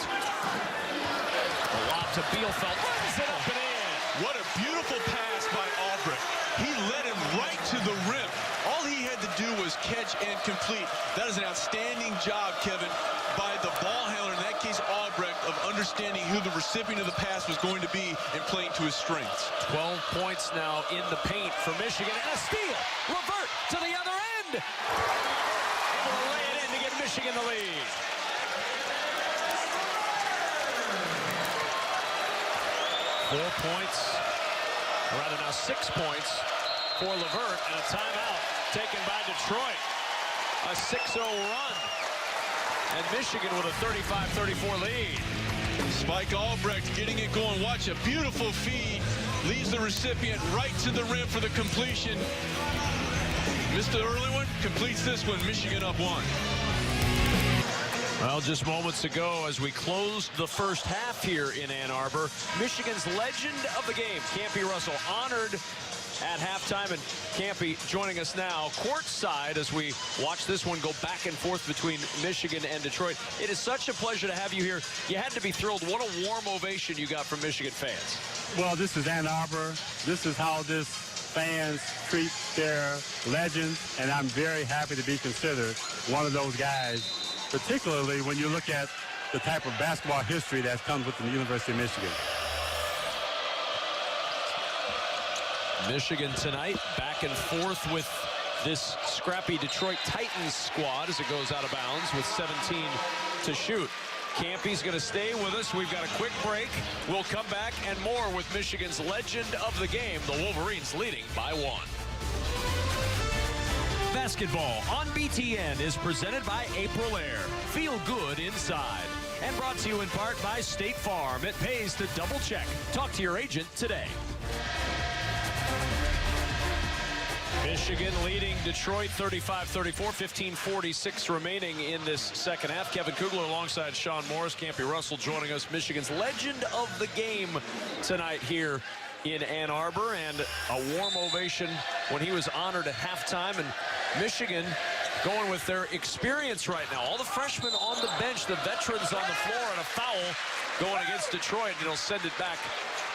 A lob to Bielfeldt. Runs it up and in. What a beautiful pass by Albrecht. He led him right to the rim. All he had to do was catch and complete. That is an outstanding job, Kevin, by the ball handler, in that case Albrecht, of understanding who the recipient of the pass was going to be and playing to his strengths. 12 points now in the paint for Michigan, and a steal. Revert to the other end. Able to lay it in to give Michigan the lead. Four points, or rather now 6 points for Levert, and a timeout taken by Detroit. A 6-0 run, and Michigan with a 35-34 lead. Spike Albrecht getting it going. Watch, a beautiful feed. Leaves the recipient right to the rim for the completion. Missed the early one, completes this one. Michigan up 1. Well, just moments ago, as we closed the first half here in Ann Arbor, Michigan's legend of the game, Campy Russell, honored at halftime, and Campy joining us now courtside as we watch this one go back and forth between Michigan and Detroit. It is such a pleasure to have you here. You had to be thrilled. What a warm ovation you got from Michigan fans. Well, this is Ann Arbor. This is how this fans treat their legends, and I'm very happy to be considered one of those guys, particularly when you look at the type of basketball history that comes with the University of Michigan. Michigan tonight back and forth with this scrappy Detroit Titans squad as it goes out of bounds with 17 to shoot. Campy's going to stay with us. We've got a quick break. We'll come back and more with Michigan's legend of the game, the Wolverines leading by 1. Basketball on BTN is presented by April Air. Feel good inside. And brought to you in part by State Farm. It pays to double check. Talk to your agent today. Michigan leading Detroit 35-34, 15:46 remaining in this second half. Kevin Kugler alongside Sean Morris, Campy Russell joining us. Michigan's legend of the game tonight here in Ann Arbor, and a warm ovation when he was honored at halftime. And Michigan going with their experience right now. All the freshmen on the bench, the veterans on the floor, and a foul going against Detroit. And it'll send it back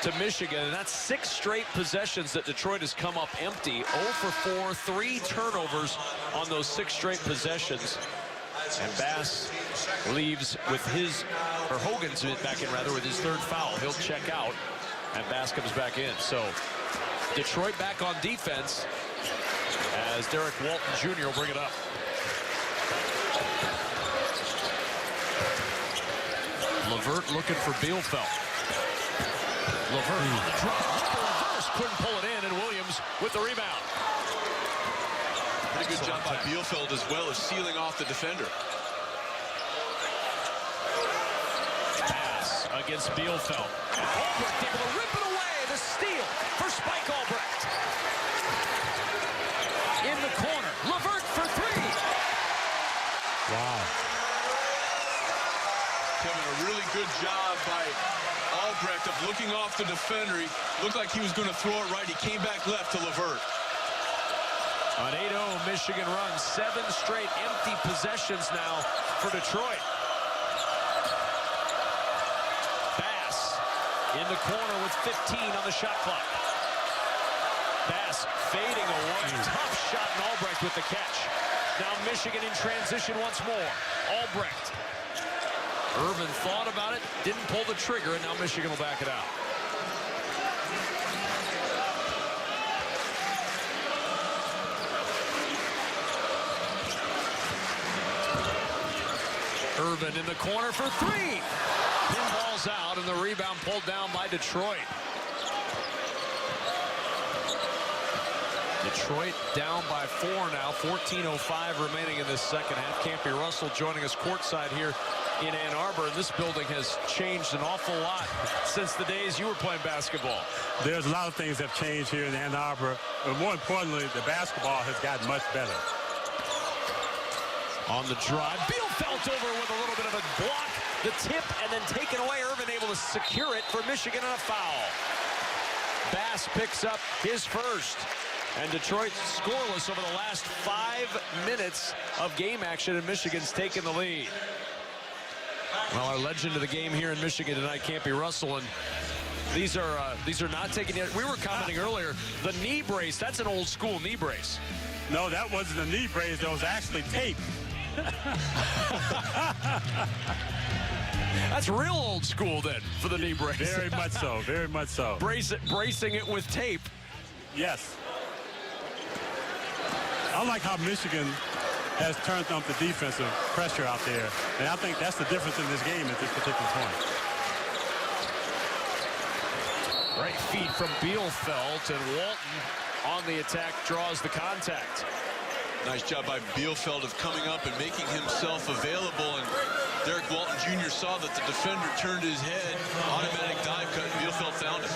to Michigan, and that's 6 straight possessions that Detroit has come up empty. 0 for 4, 3 turnovers on those 6 straight possessions. And Bass leaves with his, or Hogan's back in rather, with his 3rd foul. He'll check out, and Bass comes back in. So Detroit back on defense as Derek Walton Jr. will bring it up. Levert looking for Bielfeldt. Levert on the drop, reverse, couldn't pull it in, and Williams with the rebound. Pretty good job by Bielfeldt as well as sealing off the defender. Pass against Bielfeldt. And Albrecht able to rip it away. The steal for Spike Albrecht. In the corner, Levert for 3. Wow. Kevin, a really good job by Albrecht of looking off the defender. He looked like he was going to throw it right. He came back left to LeVert. An 8-0 Michigan run. 7 straight empty possessions now for Detroit. Bass in the corner with 15 on the shot clock. Bass fading away. Tough shot, and Albrecht with the catch. Now Michigan in transition once more. Albrecht. Irvin thought about it, didn't pull the trigger, and now Michigan will back it out. Irvin in the corner for 3. Pinball's out, and the rebound pulled down by Detroit. Detroit down by 4 now. 14:05 remaining in this second half. Campy Russell joining us courtside here in Ann Arbor. And this building has changed an awful lot since the days you were playing basketball. There's a lot of things that have changed here in Ann Arbor. But more importantly, the basketball has gotten much better. On the drive, Bielfeldt over with a little bit of a block. The tip and then taken away. Irvin able to secure it for Michigan on a foul. Bass picks up his first. And Detroit scoreless over the last 5 minutes of game action, and Michigan's taken the lead. Well, our legend of the game here in Michigan tonight, Campy Russell, and these are not taken yet. We were commenting earlier, the knee brace, that's an old school knee brace. No, that wasn't a knee brace. That was actually tape. That's real old school then for the knee brace. Very much so. Very much so. Bracing it with tape. Yes. I like how Michigan has turned up the defensive pressure out there. And I think that's the difference in this game at this particular point. Great feed from Bielfeldt, and Walton on the attack draws the contact. Nice job by Bielfeldt of coming up and making himself available. And Derek Walton Jr. saw that the defender turned his head. Automatic dive cut, and Bielfeldt found it.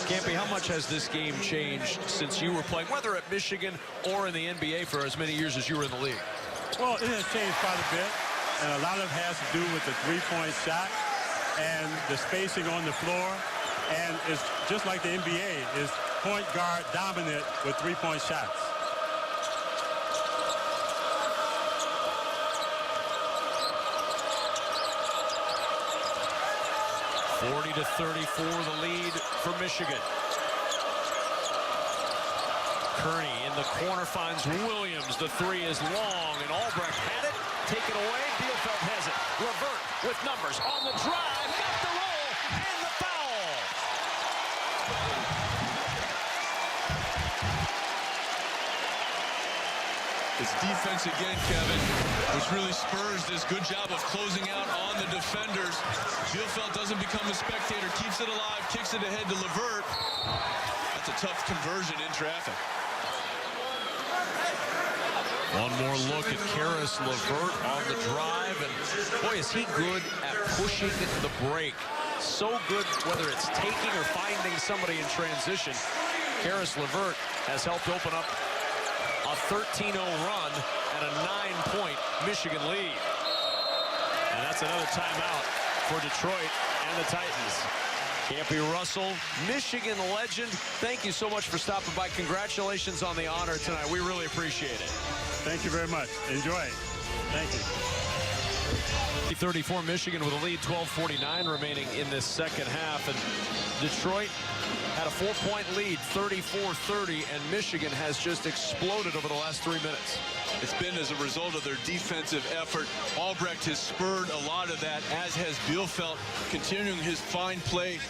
Campy, how much has this game changed since you were playing, whether at Michigan or in the NBA for as many years as you were in the league? Well, it has changed quite a bit, and a lot of it has to do with the three-point shot and the spacing on the floor. And it's just like the NBA, is point guard dominant with three-point shots. To 34, the lead for Michigan. Kearney in the corner finds Williams. The 3 is long, and Albrecht had it. Taken away. Bielfeldt has it. LeVert with numbers on the drive. Got the roll and the foul. It's defense again, Kevin, which really spurs this good job of closing out on the defenders. Bielfeldt doesn't become a spectator, keeps it alive, kicks it ahead to LeVert. That's a tough conversion in traffic. One more look at Karis LeVert on the drive, and boy, is he good at pushing the break. So good, whether it's taking or finding somebody in transition. Karis LeVert has helped open up a 13-0 run and a 9-point Michigan lead. And that's another timeout for Detroit and the Titans. Campy Russell, Michigan legend, thank you so much for stopping by. Congratulations on the honor tonight. We really appreciate it. Thank you very much. Enjoy it. Thank you. 34 Michigan with a lead, 12:49 remaining in this second half. And Detroit had a 4-point lead, 34-30, and Michigan has just exploded over the last 3 minutes. It's been as a result of their defensive effort. Albrecht has spurred a lot of that, as has Bielfeldt, continuing his fine play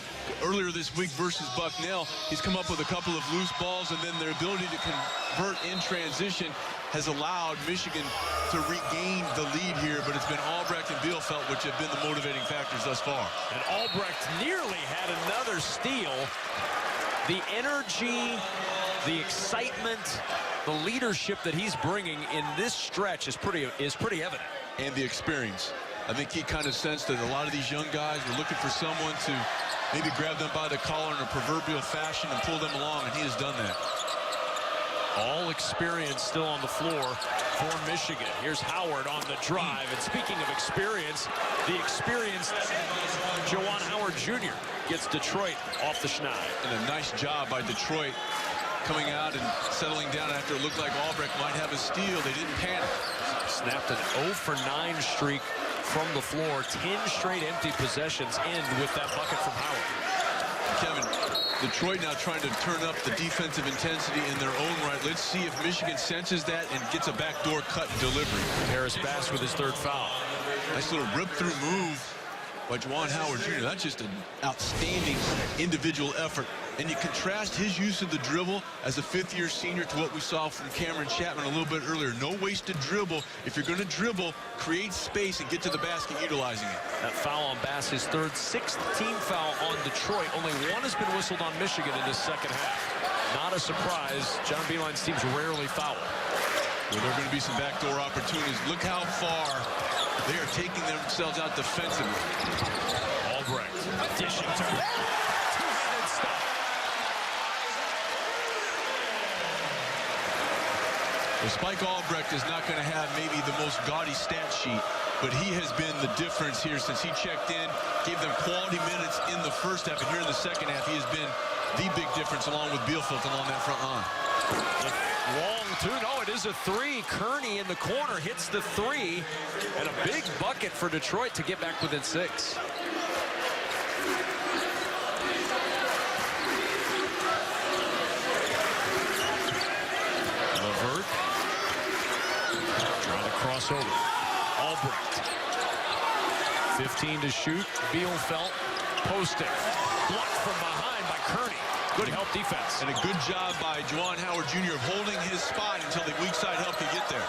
earlier this week versus Bucknell. He's come up with a couple of loose balls, and then their ability to convert in transition has allowed Michigan to regain the lead here, but it's been Albrecht and Bielfeldt which have been the motivating factors thus far. And Albrecht nearly had another steal. The energy, the excitement, the leadership that he's bringing in this stretch is pretty evident. And the experience. I think he kind of sensed that a lot of these young guys were looking for someone to maybe grab them by the collar in a proverbial fashion and pull them along, and he has done that. All experience still on the floor for Michigan. Here's Howard on the drive. And speaking of experience, the experienced Juwan Howard Jr. gets Detroit off the schneid. And a nice job by Detroit coming out and settling down after it looked like Albrecht might have a steal. They didn't panic. Snapped an 0-for-9 streak from the floor. 10 straight empty possessions end with that bucket from Howard. Kevin, Detroit now trying to turn up the defensive intensity in their own right. Let's see if Michigan senses that and gets a backdoor cut and delivery. Harris Bass with his third foul. Nice little rip-through move by Juwan Howard Jr. That's just an outstanding individual effort. And you contrast his use of the dribble as a fifth-year senior to what we saw from Cameron Chapman a little bit earlier. No wasted dribble. If you're going to dribble, create space and get to the basket utilizing it. That foul on Bass, his third, 6th team foul on Detroit. Only one has been whistled on Michigan in this second half. Not a surprise. John Beilein's teams rarely foul. Well, there are going to be some backdoor opportunities. Look how far they are taking themselves out defensively. Albrecht, addition to two-handed stop. Well, Spike Albrecht is not going to have maybe the most gaudy stat sheet, but he has been the difference here since he checked in, gave them quality minutes in the first half, and here in the second half, he has been the big difference along with Bielfeldt along that front line. Long two. No, it is a three. Kearney in the corner hits the three, and a big bucket for Detroit to get back within 6. Levert trying to cross over. Albrecht. 15 to shoot. Bielfeldt posting. Blocked from behind by Kearney. Good help defense. And a good job by Juwan Howard Jr. of holding his spot until the weak side help could get there.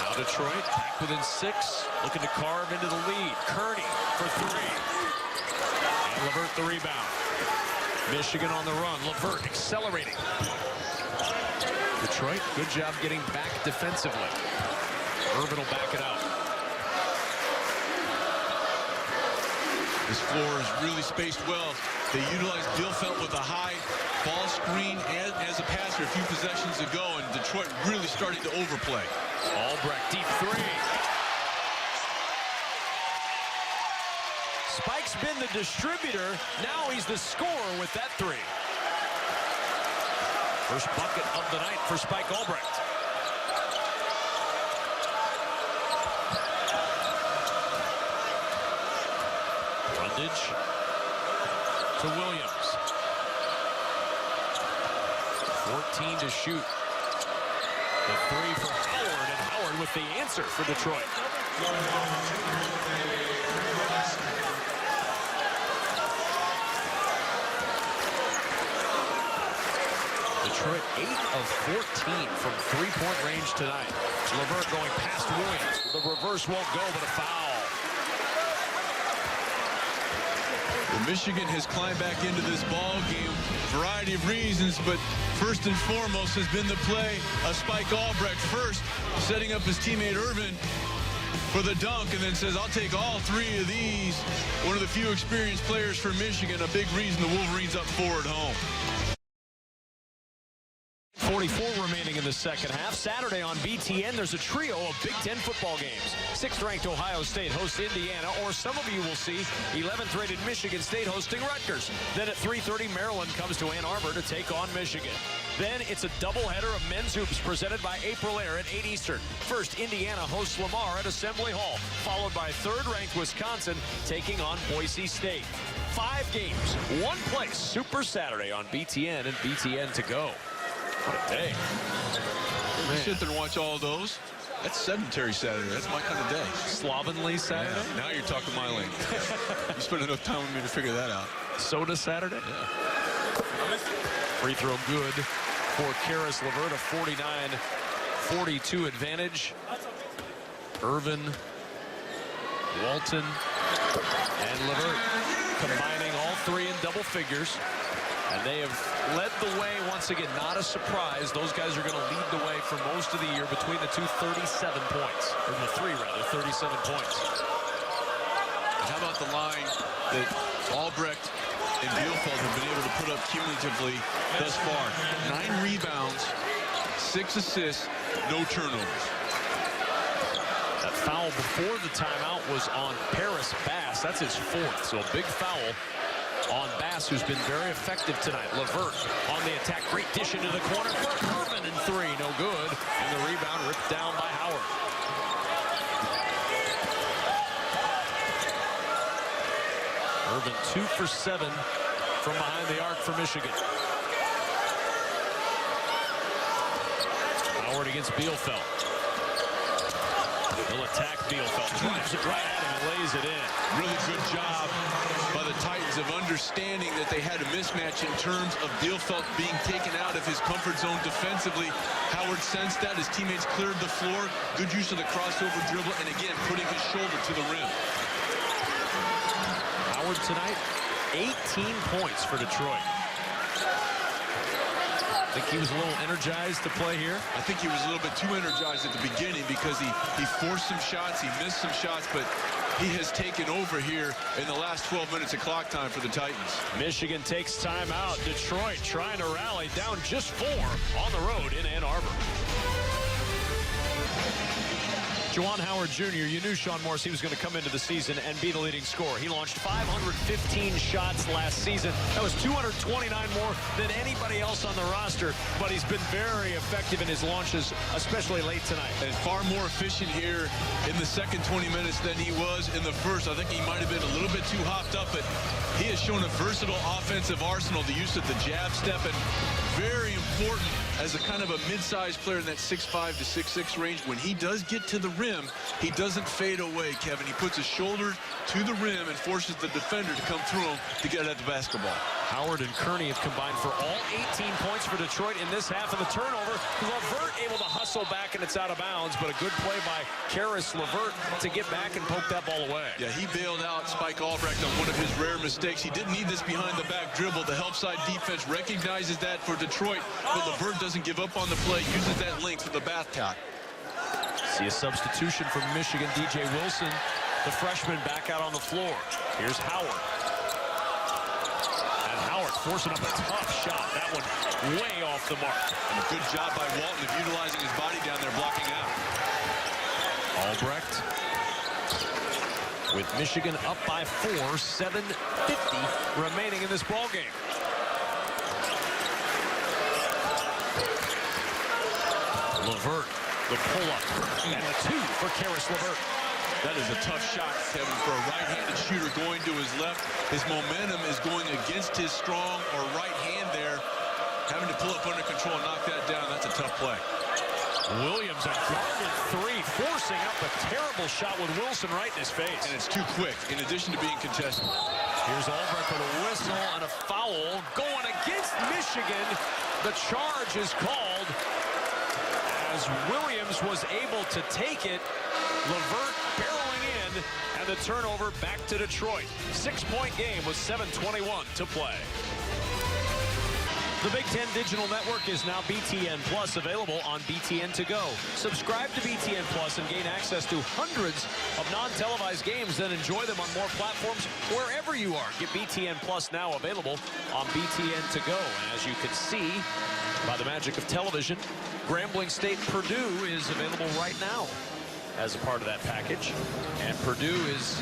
Now Detroit back within 6, looking to carve into the lead. Kearney for 3. And Levert the rebound. Michigan on the run. Levert accelerating. Detroit, good job getting back defensively. Irvin will back it out. This floor is really spaced well. They utilized Bielfeldt with a high ball screen as a passer a few possessions ago, and Detroit really starting to overplay. Albrecht, deep 3. Spike's been the distributor. Now he's the scorer with that 3. First bucket of the night for Spike Albrecht. To Williams. 14 to shoot. The 3 for Howard, and Howard with the answer for Detroit. Detroit 8 of 14 from 3-point range tonight. Levert going past Williams. The reverse won't go, but a foul. Michigan has climbed back into this ball game, variety of reasons, but first and foremost has been the play of Spike Albrecht first, setting up his teammate Irvin for the dunk, and then says, I'll take all 3 of these. One of the few experienced players for Michigan, a big reason the Wolverines up 4 at home. 44 remaining in the second half. Saturday on BTN, there's a trio of Big Ten football games. 6th-ranked Ohio State hosts Indiana, or some of you will see 11th-rated Michigan State hosting Rutgers. Then at 3:30, Maryland comes to Ann Arbor to take on Michigan. Then it's a doubleheader of men's hoops presented by April Air at 8 Eastern. First, Indiana hosts Lamar at Assembly Hall, followed by 3rd-ranked Wisconsin taking on Boise State. 5 games, 1 place. Super Saturday on BTN and BTN to go. What a day. You sit there and watch all those. That's sedentary Saturday. That's my kind of day. Slovenly Saturday? Yeah, now you're talking my language. You spent enough time with me to figure that out. Soda Saturday? Yeah. Free throw good for Karis Levert, a 49-42 advantage. Irvin, Walton, and Levert combining all 3 in double figures. And they have led the way once again. Not a surprise. Those guys are going to lead the way for most of the year between the 2, 37 points. Or the 3, rather, 37 points. And how about the line that Albrecht and Bielfeldt have been able to put up cumulatively thus far? 9 rebounds, 6 assists, no turnovers. That foul before the timeout was on Paris Bass. That's his fourth, so a big foul on Bass, who's been very effective tonight. Levert on the attack. Great dish into the corner for Irvin, and three. No good. And the rebound ripped down by Howard. Irvin 2 for 7 from behind the arc for Michigan. Howard against Bielfeldt. He'll attack Bielfeldt. Drives it right at him and lays it in. Really good job by the Titans of understanding that they had a mismatch in terms of Bielfeldt being taken out of his comfort zone defensively. Howard sensed that. His teammates cleared the floor. Good use of the crossover dribble, and again, putting his shoulder to the rim. Howard tonight, 18 points for Detroit. I think he was a little energized to play here. I think he was a little bit too energized at the beginning because he forced some shots, he missed some shots, but he has taken over here in the last 12 minutes of clock time for the Titans. Michigan takes time out. Detroit trying to rally, down just 4 on the road in Ann Arbor. Juwan Howard Jr., you knew Sean Morris, he was going to come into the season and be the leading scorer. He launched 515 shots last season. That was 229 more than anybody else on the roster, but he's been very effective in his launches, especially late tonight. And far more efficient here in the second 20 minutes than he was in the first. I think he might have been a little bit too hopped up, but he has shown a versatile offensive arsenal. The use of the jab step, and very important as a kind of a mid-sized player in that 6'5" to 6'6" range. When he does get to the rim, he doesn't fade away, Kevin. He puts his shoulder to the rim and forces the defender to come through him to get at the basketball. Howard and Kearney have combined for all 18 points for Detroit in this half of the turnover. Levert able to hustle back, and it's out of bounds, but a good play by Karis Levert to get back and poke that ball away. Yeah, he bailed out Spike Albrecht on one of his rare mistakes. He didn't need this behind-the-back dribble. The help side defense recognizes that for Detroit, but Levert doesn't give up on the play, uses that length for the bath towel. See a substitution from Michigan. DJ Wilson, the freshman, back out on the floor. Here's Howard. And Howard forcing up a tough shot. That one way off the mark. And a good job by Walton of utilizing his body down there, blocking out. Albrecht with Michigan up by 4, 7:50 remaining in this ball game. Levert, the pull-up, and a 2 for Karis Levert. That is a tough shot, Kevin, for a right-handed shooter going to his left. His momentum is going against his strong or right hand there. Having to pull up under control and knock that down, that's a tough play. Williams, a guarded 3, forcing up a terrible shot with Wilson right in his face. And it's too quick, in addition to being contested. Here's Albrecht with a whistle and a foul going against Michigan. The charge is called as Williams was able to take it. Levert barreling in, and the turnover back to Detroit. 6-point game with 7:21 to play. The Big Ten Digital Network is now BTN Plus, available on BTN To Go. Subscribe to BTN Plus and gain access to hundreds of non-televised games, then enjoy them on more platforms wherever you are. Get BTN Plus now available on BTN To Go. And as you can see, by the magic of television, Grambling State Purdue is available right now as a part of that package. And Purdue is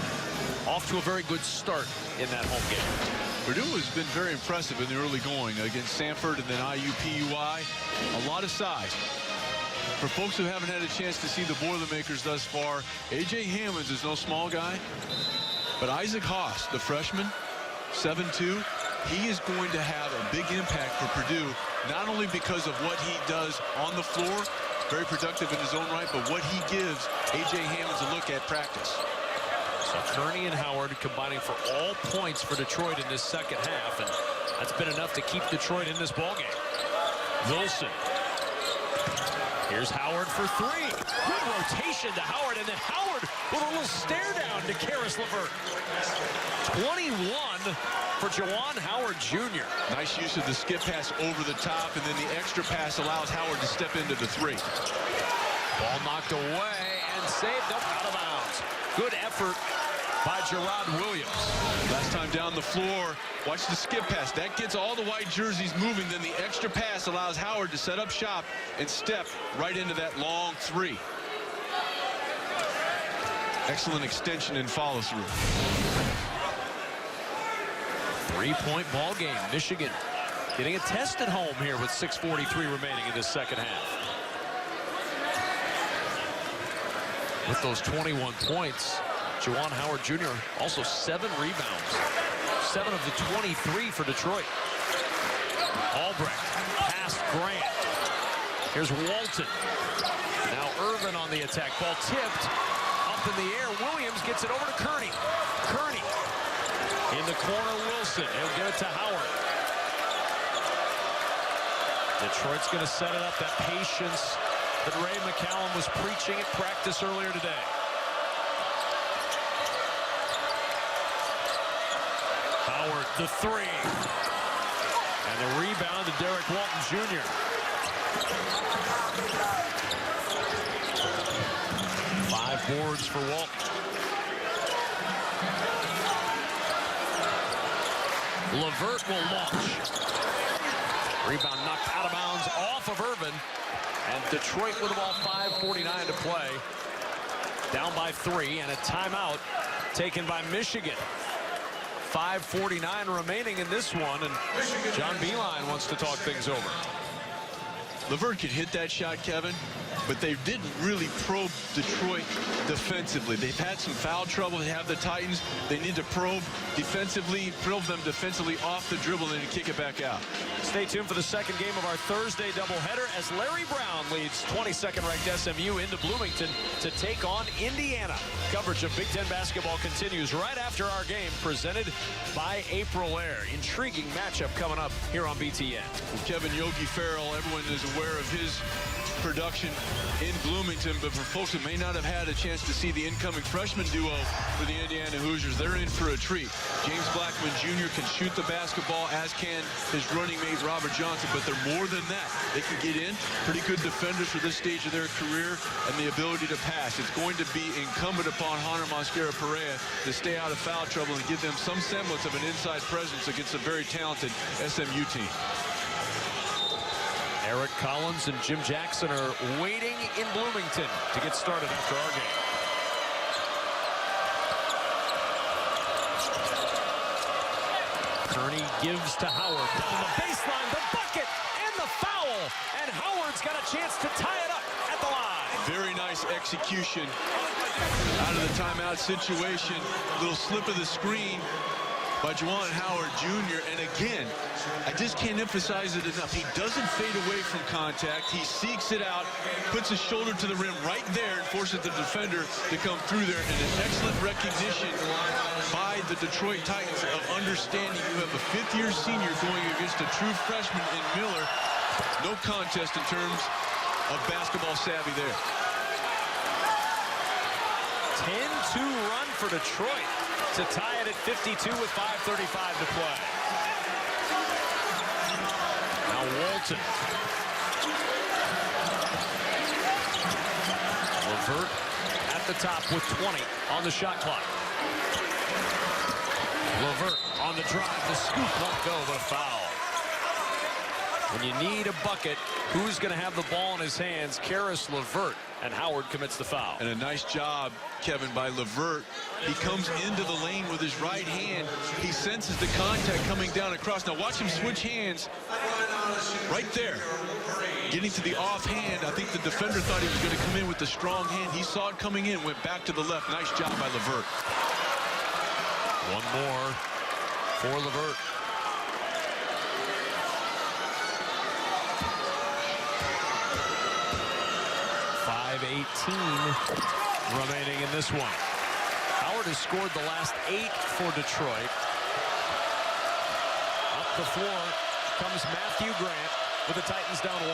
off to a very good start in that home game. Purdue has been very impressive in the early going against Samford and then IUPUI. A lot of size. For folks who haven't had a chance to see the Boilermakers thus far, A.J. Hammonds is no small guy. But Isaac Haas, the freshman, 7'2", he is going to have a big impact for Purdue, not only because of what he does on the floor, very productive in his own right, but what he gives A.J. Hammonds a look at practice. So Kearney and Howard combining for all points for Detroit in this second half, and that's been enough to keep Detroit in this ballgame. Wilson. Here's Howard for 3. Good rotation to Howard, and then Howard with a little stare down to Karis Levert. 21 for Juwan Howard Jr. Nice use of the skip pass over the top, and then the extra pass allows Howard to step into the 3. Ball knocked away and saved up out of bounds. Good effort by Gerard Williams. Last time down the floor, watch the skip pass. That gets all the white jerseys moving. Then the extra pass allows Howard to set up shop and step right into that long 3. Excellent extension and follow-through. 3-point ball game. Michigan getting a test at home here with 6:43 remaining in this second half. With those 21 points, Juwan Howard Jr. also 7 rebounds. 7 of the 23 for Detroit. Albrecht past Grant. Here's Walton. Now Irvin on the attack. Ball tipped up in the air. Williams gets it over to Kearney. Kearney in the corner. Wilson. He'll give it to Howard. Detroit's going to set it up. That patience that Ray McCallum was preaching at practice earlier today. Howard, the 3. And the rebound to Derek Walton Jr. Five boards for Walton. LeVert will launch. Rebound knocked out of bounds off of Irvin. And Detroit with the ball, 5:49 to play. Down by 3, and a timeout taken by Michigan. 5:49 remaining in this one, and John Beilein wants to talk things over. LeVert could hit that shot, Kevin, but they didn't really probe Detroit defensively. They've had some foul trouble. They have the Titans. They need to probe them defensively off the dribble and kick it back out. Stay tuned for the second game of our Thursday doubleheader as Larry Brown leads 22nd ranked SMU into Bloomington to take on Indiana. Coverage of Big Ten basketball continues right after our game, presented by April Air. Intriguing matchup coming up here on BTN. Well, Kevin, Yogi Ferrell, everyone is aware of his production in Bloomington, but for folks that may not have had a chance to see the incoming freshman duo for the Indiana Hoosiers, they're in for a treat. James Blackman Jr. can shoot the basketball, as can his running mate Robert Johnson, but they're more than that. They can get in, pretty good defenders for this stage of their career, and the ability to pass. It's going to be incumbent upon Hunter Mosquera-Perea to stay out of foul trouble and give them some semblance of an inside presence against a very talented SMU team. Eric Collins and Jim Jackson are waiting in Bloomington to get started after our game. Kearney gives to Howard. Down the baseline, the bucket, and the foul. And Howard's got a chance to tie it up at the line. Very nice execution out of the timeout situation. Little slip of the screen by Juwan Howard Jr. And again, I just can't emphasize it enough. He doesn't fade away from contact. He seeks it out, puts his shoulder to the rim right there, and forces the defender to come through there. And an excellent recognition by the Detroit Titans of understanding you have a fifth-year senior going against a true freshman in Miller. No contest in terms of basketball savvy there. 10-2 run for Detroit to tie it at 52 with 5:35 to play. Now Walton. LeVert at the top with 20 on the shot clock. LeVert on the drive. The scoop won't go, but a foul. When you need a bucket, who's going to have the ball in his hands? Karis LeVert, and Howard commits the foul. And a nice job, Kevin, by LeVert. He comes into the lane with his right hand. He senses the contact coming down across. Now watch him switch hands right there. Getting to the offhand. I think the defender thought he was going to come in with the strong hand. He saw it coming in, went back to the left. Nice job by LeVert. One more for LeVert. Remaining in this one. Howard has scored the last 8 for Detroit. Up the floor comes Matthew Grant with the Titans down 1.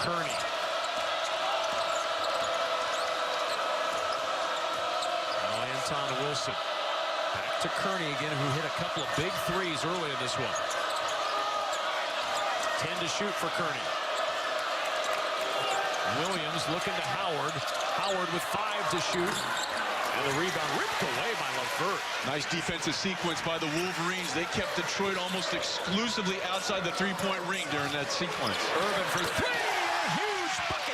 Kearney. Now Anton Wilson. Back to Kearney again, who hit a couple of big threes early in this one. 10 to shoot for Kearney. Williams looking to Howard. Howard with 5 to shoot. And the rebound ripped away by LeVert. Nice defensive sequence by the Wolverines. They kept Detroit almost exclusively outside the three-point ring during that sequence. Irvin for 3. A huge bucket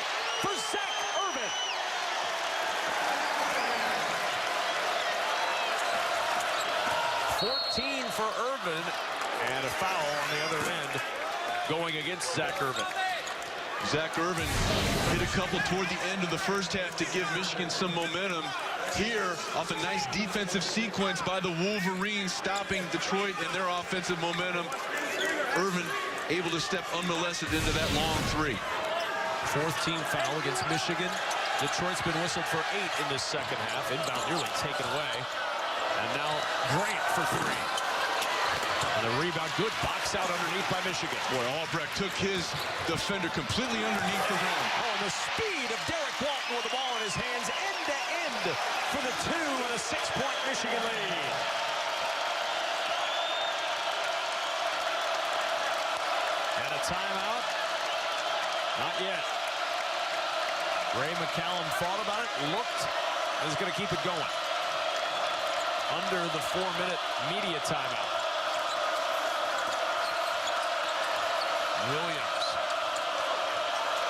and a foul on the other end going against Zach Irvin. Zach Irvin hit a couple toward the end of the first half to give Michigan some momentum. Here, off a nice defensive sequence by the Wolverines, stopping Detroit in their offensive momentum. Irvin able to step unmolested into that long three. Fourth team foul against Michigan. Detroit's been whistled for 8 in this second half. Inbound nearly taken away. And now Grant for 3. And the rebound, good box out underneath by Michigan. Boy, Albrecht took his defender completely underneath the rim. Oh, and the speed of Derek Walton with the ball in his hands, end to end for the 2 and a 6-point Michigan lead. And a timeout? Not yet. Ray McCallum thought about it, looked, and is going to keep it going. Under the 4-minute media timeout. Williams.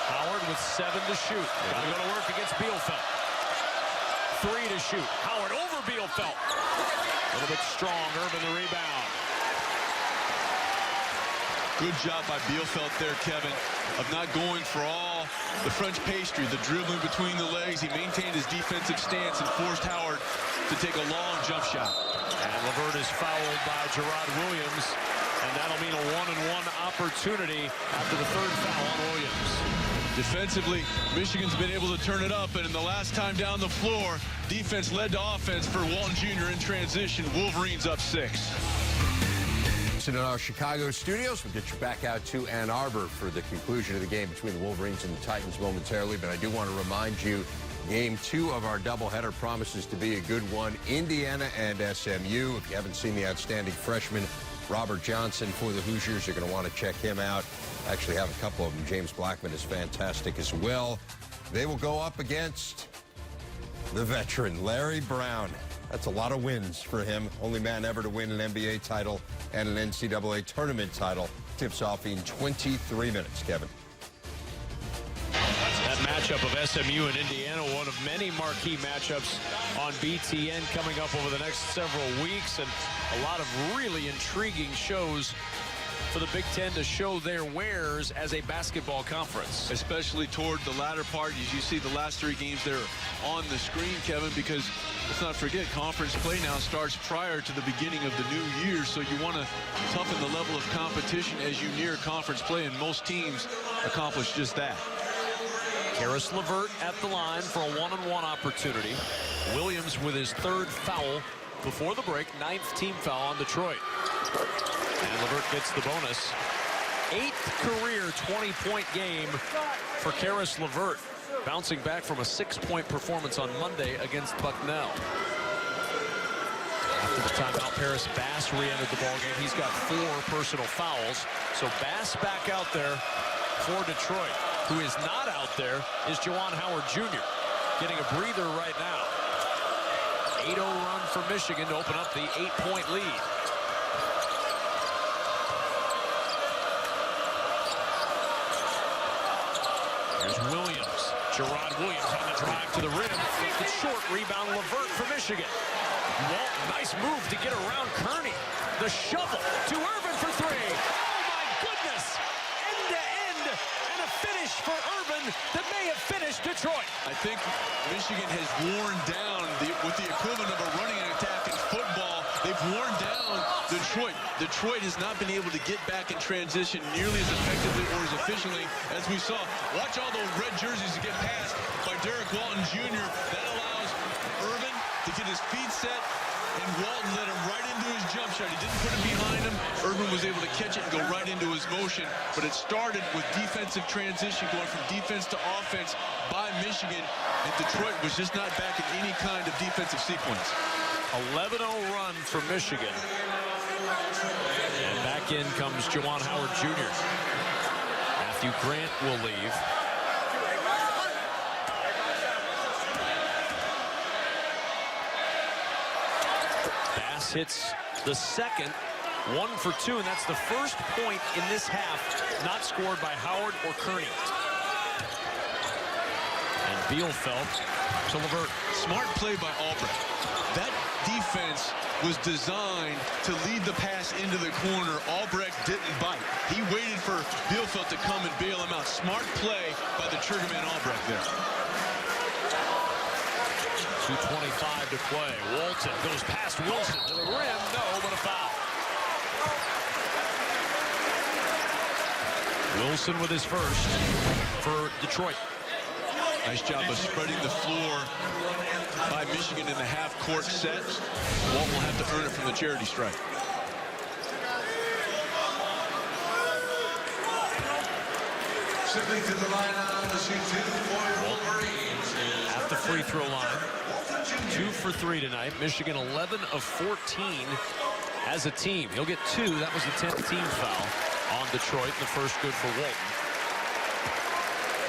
Howard with 7 to shoot. Got to go to work against Bielfeldt. 3 to shoot. Howard over Bielfeldt. A little bit strong. Irvin the rebound. Good job by Bielfeldt there, Kevin, of not going for all the French pastry, the dribbling between the legs. He maintained his defensive stance and forced Howard to take a long jump shot. And Levert is fouled by Gerard Williams. And that'll mean a 1-and-1 opportunity after the 3rd foul on Williams. Defensively, Michigan's been able to turn it up, and in the last time down the floor, defense led to offense for Walton Jr. in transition. Wolverines up 6. In our Chicago studios, we'll get you back out to Ann Arbor for the conclusion of the game between the Wolverines and the Titans momentarily. But I do want to remind you, game 2 of our doubleheader promises to be a good one. Indiana and SMU. If you haven't seen the outstanding freshman Robert Johnson for the Hoosiers, you're going to want to check him out. I actually have a couple of them. James Blackman is fantastic as well. They will go up against the veteran, Larry Brown. That's a lot of wins for him. Only man ever to win an NBA title and an NCAA tournament title. Tips off in 23 minutes, Kevin. That matchup of SMU and Indiana, one of many marquee matchups on BTN coming up over the next several weeks, and a lot of really intriguing shows for the Big Ten to show their wares as a basketball conference. Especially toward the latter part, as you see the last 3 games there on the screen, Kevin, because let's not forget, conference play now starts prior to the beginning of the new year, so you want to toughen the level of competition as you near conference play, and most teams accomplish just that. Karis LeVert at the line for a 1-on-1 opportunity. Williams with his 3rd foul before the break, 9th team foul on Detroit. And LeVert gets the bonus. 8th career 20-point game for Karis LeVert, bouncing back from a 6-point performance on Monday against Bucknell. After the timeout, Paris Bass re-entered the ballgame. He's got 4 personal fouls. So Bass back out there for Detroit. Who is not out there is Juwan Howard Jr. getting a breather right now. 8-0 run for Michigan to open up the 8-point lead. Here's Williams. Gerard Williams on the drive to the rim. The short rebound, LeVert for Michigan. Walton, nice move to get around Kearney. The shovel to Irvin for 3. Oh my goodness! End to end, and a finish for Irvin that may have finished Detroit. I think Michigan has worn down with the equivalent of a running attack in football. They've worn down Detroit. Detroit has not been able to get back in transition nearly as effectively or as efficiently as we saw. Watch all those red jerseys to get passed by Derek Walton Jr. That allows Irvin to get his feet set, and Walton led him right into his jump shot. He didn't put it behind him. Irvin was able to catch it and go right into his motion, but it started with defensive transition, going from defense to offense by Michigan, and Detroit was just not back in any kind of defensive sequence. 11-0 run for Michigan. And back in comes Juwan Howard Jr. Matthew Grant will leave. Bass hits the second, 1 for 2, and that's the first point in this half not scored by Howard or Kearney. And Bielfeldt to LeVert. Smart play by Albrecht. That defense was designed to lead the pass into the corner. Albrecht didn't bite. He waited for Bielfeldt to come and bail him out. Smart play by the triggerman Albrecht there. 2:25 to play. Walton goes past Wilson to the rim. No, but a foul. Wilson with his first for Detroit. Nice job of spreading the floor by Michigan in the half-court set. Walt will have to earn it from the charity stripe. Simply to the line on the shoot two for Wolverines. At the free throw line. 2 for 3 tonight. Michigan 11 of 14 as a team. He'll get 2. That was the 10th team foul on Detroit. The first good for Walton.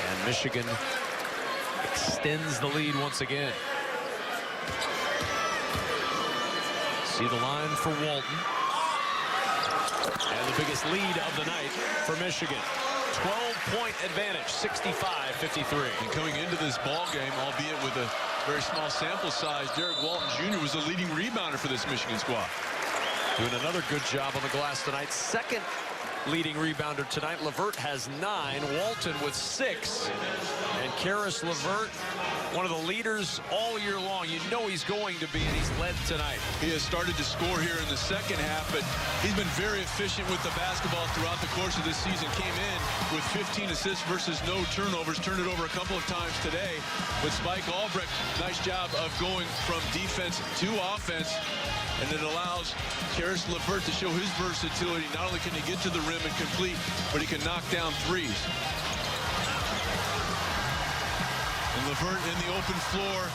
And Michigan extends the lead once again. See the line for Walton. And the biggest lead of the night for Michigan. 12-point advantage, 65-53. And coming into this ball game, albeit with a very small sample size, Derek Walton Jr. was the leading rebounder for this Michigan squad. Doing another good job on the glass tonight. Second leading rebounder tonight. LeVert has 9. Walton with 6. And Karis LeVert, one of the leaders all year long. You know he's going to be, and he's led tonight. He has started to score here in the second half, but he's been very efficient with the basketball throughout the course of this season. Came in with 15 assists versus no turnovers. Turned it over a couple of times today. But Spike Albrecht, nice job of going from defense to offense. And it allows Karis LeVert to show his versatility. Not only can he get to the rim and complete, but he can knock down threes. And LeVert in the open floor.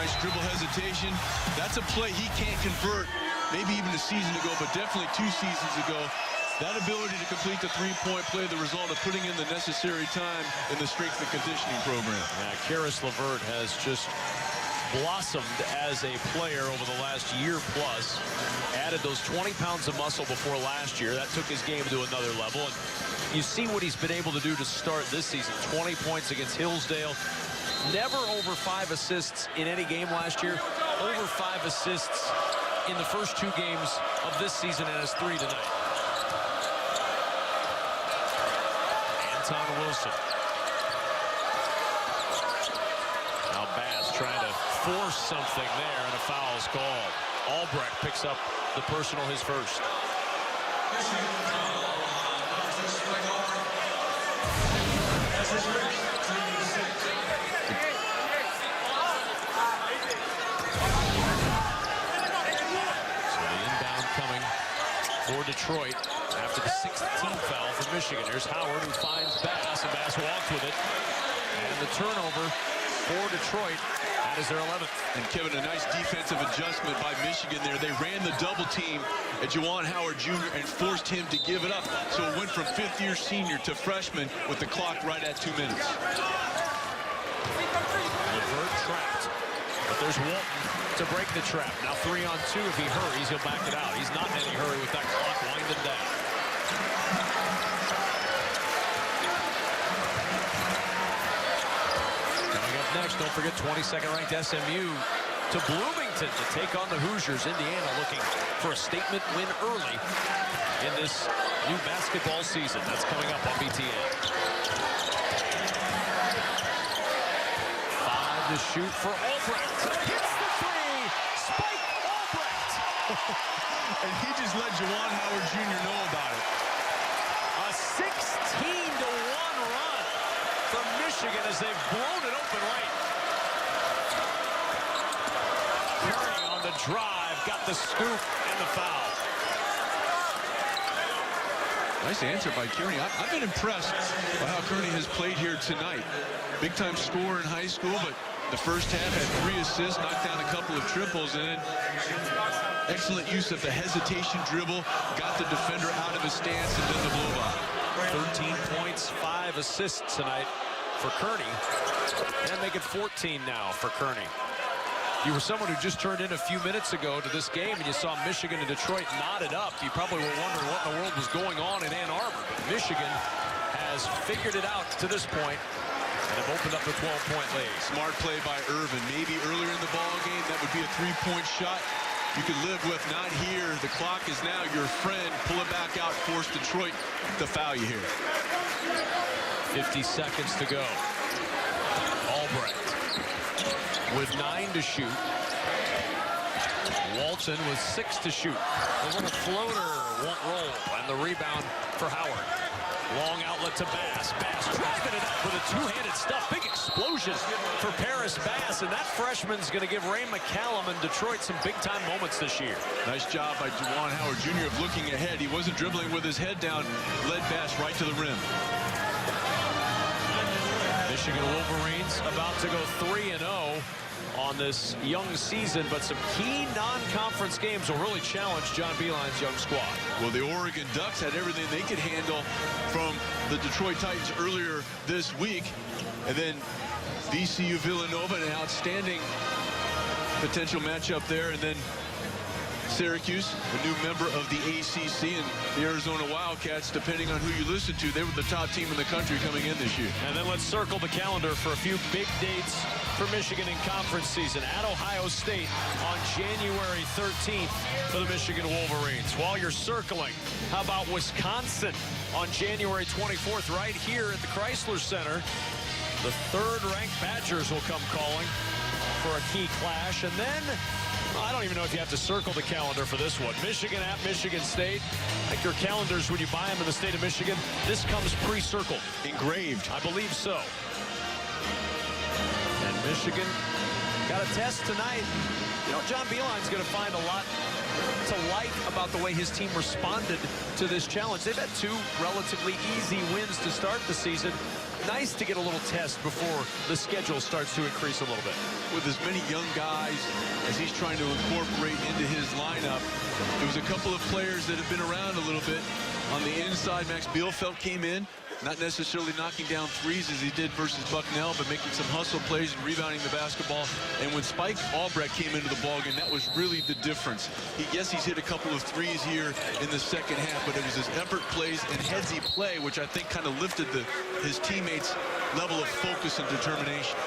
Nice dribble hesitation. That's a play he can't convert, maybe even a season ago, but definitely 2 seasons ago. That ability to complete the three-point play, the result of putting in the necessary time in the strength and conditioning program. Yeah, Karis LeVert has just blossomed as a player over the last year plus. Added those 20 pounds of muscle before last year. That took his game to another level. And you see what he's been able to do to start this season. 20 points against Hillsdale. Never over 5 assists in any game last year. Over 5 assists in the first 2 games of this season, and has 3 tonight. Anton Wilson. Now Bass trying to force something there, and a foul is called. Albrecht picks up the personal, his first. For Detroit after the 16th foul for Michigan. Here's Howard, who finds Bass, and Bass walks with it. And the turnover for Detroit. That is their 11th. And Kevin, a nice defensive adjustment by Michigan there. They ran the double team at Juwan Howard Jr. and forced him to give it up. So it went from 5th-year senior to freshman with the clock right at 2 minutes. LeVert trapped. But there's Walton to break the trap. Now 3-on-2. If he hurries, he'll back it out. He's not in any hurry with that clock winding down. Coming up next, don't forget 22nd ranked SMU to Bloomington to take on the Hoosiers. Indiana looking for a statement win early in this new basketball season. That's coming up on BTN. 5 to shoot for Albrecht. Hits the 3. Spike Albrecht. And he just let Juwan Howard Jr. know about it. A 16-1 run for Michigan as they've blown it open late. Curry on the drive, got the scoop and the foul. Nice answer by Kearney. I've been impressed by how Kearney has played here tonight. Big-time scorer in high school, but the first half had 3 assists, knocked down a couple of triples, and then excellent use of the hesitation dribble, got the defender out of his stance, and then the blow-by. 13 points, 5 assists tonight for Kearney. And make it 14 now for Kearney. You were someone who just turned in a few minutes ago to this game, and you saw Michigan and Detroit knotted up. You probably were wondering what in the world was going on in Ann Arbor. But Michigan has figured it out to this point. and have opened up the 12-point lead. Smart play by Irvin. Maybe earlier in the ball game, that would be a three-point shot you could live with. Not here. The clock is now your friend. Pull it back out, force Detroit to foul you here. 50 seconds to go. Albrecht with 9 to shoot. Walton with 6 to shoot. A little floater won't roll, and the rebound for Howard. Long outlet to Bass. Bass driving it up with a two-handed stuff. Big explosion for Paris Bass, and that freshman's going to give Ray McCallum and Detroit some big-time moments this year. Nice job by Juwan Howard Jr. of looking ahead. He wasn't dribbling with his head down. Led Bass right to the rim. Michigan Wolverines about to go 3-0 on this young season, but some key non-conference games will really challenge John Beilein's young squad. Well, the Oregon Ducks had everything they could handle from the Detroit Titans earlier this week. And then VCU Villanova, an outstanding potential matchup there. And then Syracuse, a new member of the ACC, and the Arizona Wildcats, depending on who you listen to, they were the top team in the country coming in this year. And then let's circle the calendar for a few big dates for Michigan in conference season. At Ohio State on January 13th for the Michigan Wolverines. While you're circling, how about Wisconsin on January 24th right here at the Chrysler Center? The third-ranked Badgers will come calling for a key clash. And then I don't even know if you have to circle the calendar for this one. Michigan at Michigan State. Like your calendars when you buy them in the state of Michigan, this comes pre-circled. Engraved. I believe so. And Michigan got a test tonight. You know, John Beilein's going to find a lot to like about the way his team responded to this challenge. They've had 2 relatively easy wins to start the season. Nice to get a little test before the schedule starts to increase a little bit. With as many young guys as he's trying to incorporate into his lineup, there was a couple of players that have been around a little bit. On the inside, Max Bielfeldt came in, not necessarily knocking down threes as he did versus Bucknell, but making some hustle plays and rebounding the basketball. And when Spike Albrecht came into the ballgame, that was really the difference. Yes, he's hit a couple of threes here in the second half, but it was his effort plays and headsy play, which I think kind of lifted his teammates' level of focus and determination.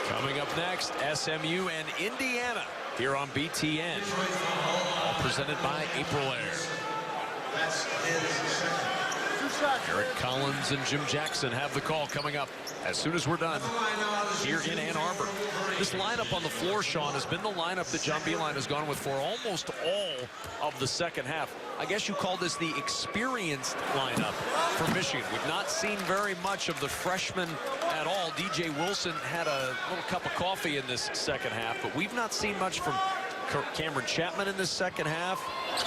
Coming up next, SMU and Indiana here on BTN. All presented by April Air. Eric Collins and Jim Jackson have the call coming up as soon as we're done here in Ann Arbor. This lineup on the floor, Sean, has been the lineup that John Beilein has gone with for almost all of the second half. I guess you call this the experienced lineup for Michigan. We've not seen very much of the freshmen at all. DJ Wilson had a little cup of coffee in this second half, but we've not seen much from Cameron Chapman in the second half.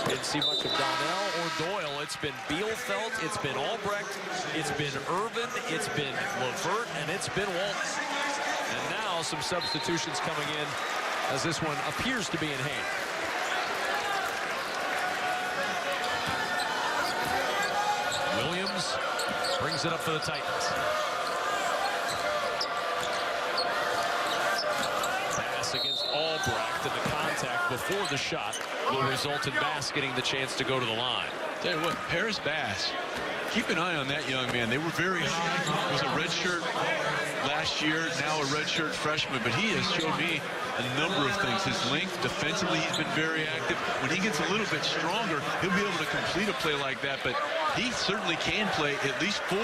Didn't see much of Donnell or Doyle. It's been Bielfeldt, it's been Albrecht, it's been Irvin, it's been Levert, and it's been Walton. And now some substitutions coming in as this one appears to be in hand. Williams brings it up for the Titans. Pass against Albrecht, and the contact before the shot will result in Bass getting the chance to go to the line. Tell you what, Paris Bass, keep an eye on that young man. They were very high. Was a redshirt last year, now a redshirt freshman, but he has showed me a number of things. His length, defensively, he's been very active. When he gets a little bit stronger, he'll be able to complete a play like that, but he certainly can play at least 4,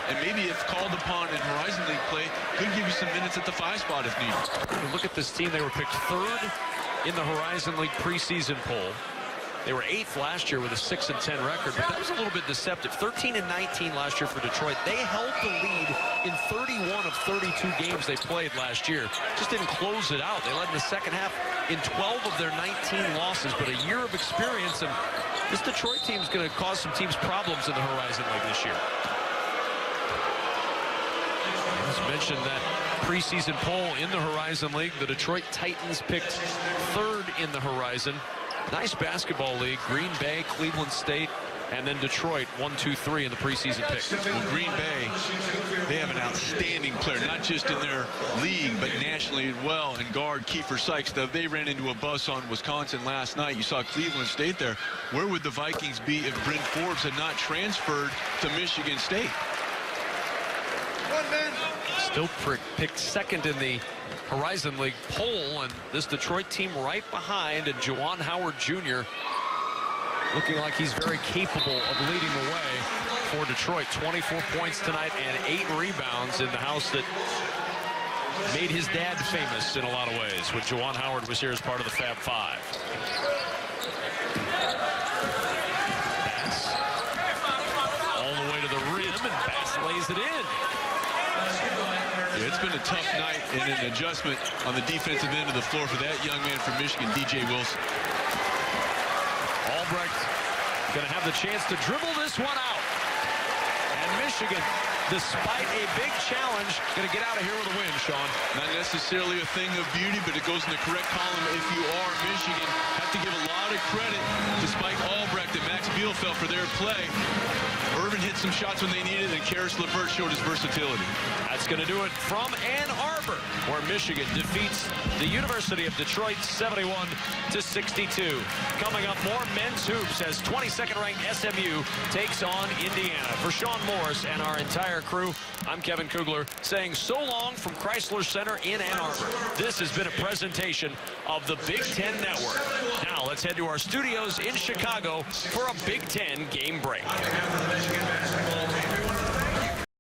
and maybe if called upon in Horizon League play, could give you some minutes at the 5 spot if needed. Look at this team. They were picked 3rd in the Horizon League preseason poll. They were 8th last year with a 6-10 record, but that was a little bit deceptive. 13-19 last year for Detroit. They held the lead in 31 of 32 games they played last year. Just didn't close it out. They led in the second half in 12 of their 19 losses, but a year of experience, and this Detroit team is going to cause some teams problems in the Horizon League this year. As mentioned, that preseason poll in the Horizon League, the Detroit Titans picked 3rd in the Horizon. Nice basketball league. Green Bay, Cleveland State, and then Detroit 1, 2, 3 in the preseason picks. Well, Green Bay, they have an outstanding player, not just in their league, but nationally as well, and guard Kiefer Sykes. Though they ran into a bus on Wisconsin last night. You saw Cleveland State there. Where would the Vikings be if Bryn Forbes had not transferred to Michigan State? Still picked second in the Horizon League poll, and this Detroit team right behind, and Juwan Howard Jr. looking like he's very capable of leading the way for Detroit. 24 points tonight and 8 rebounds in the house that made his dad famous in a lot of ways when Juwan Howard was here as part of the Fab Five. Bass all the way to the rim, and Bass lays it in. Yeah, it's been a tough night and an adjustment on the defensive end of the floor for that young man from Michigan, DJ Wilson. Albrecht going to have the chance to dribble this one out. And Michigan, despite a big challenge, going to get out of here with a win, Sean. Not necessarily a thing of beauty, but it goes in the correct column. If you are Michigan, have to give a lot of credit to Spike Albrecht and Max Bielfeldt for their play. Irvin hit some shots when they needed, and Karis LeVert showed his versatility. That's going to do it from Ann Arbor, where Michigan defeats the University of Detroit 71-62. Coming up, more men's hoops as 22nd ranked SMU takes on Indiana. For Sean Morris and our entire crew, I'm Kevin Kugler saying so long from Chrysler Center in Ann Arbor. This has been a presentation of the Big Ten Network. Now let's head to our studios in Chicago for a Big Ten game break.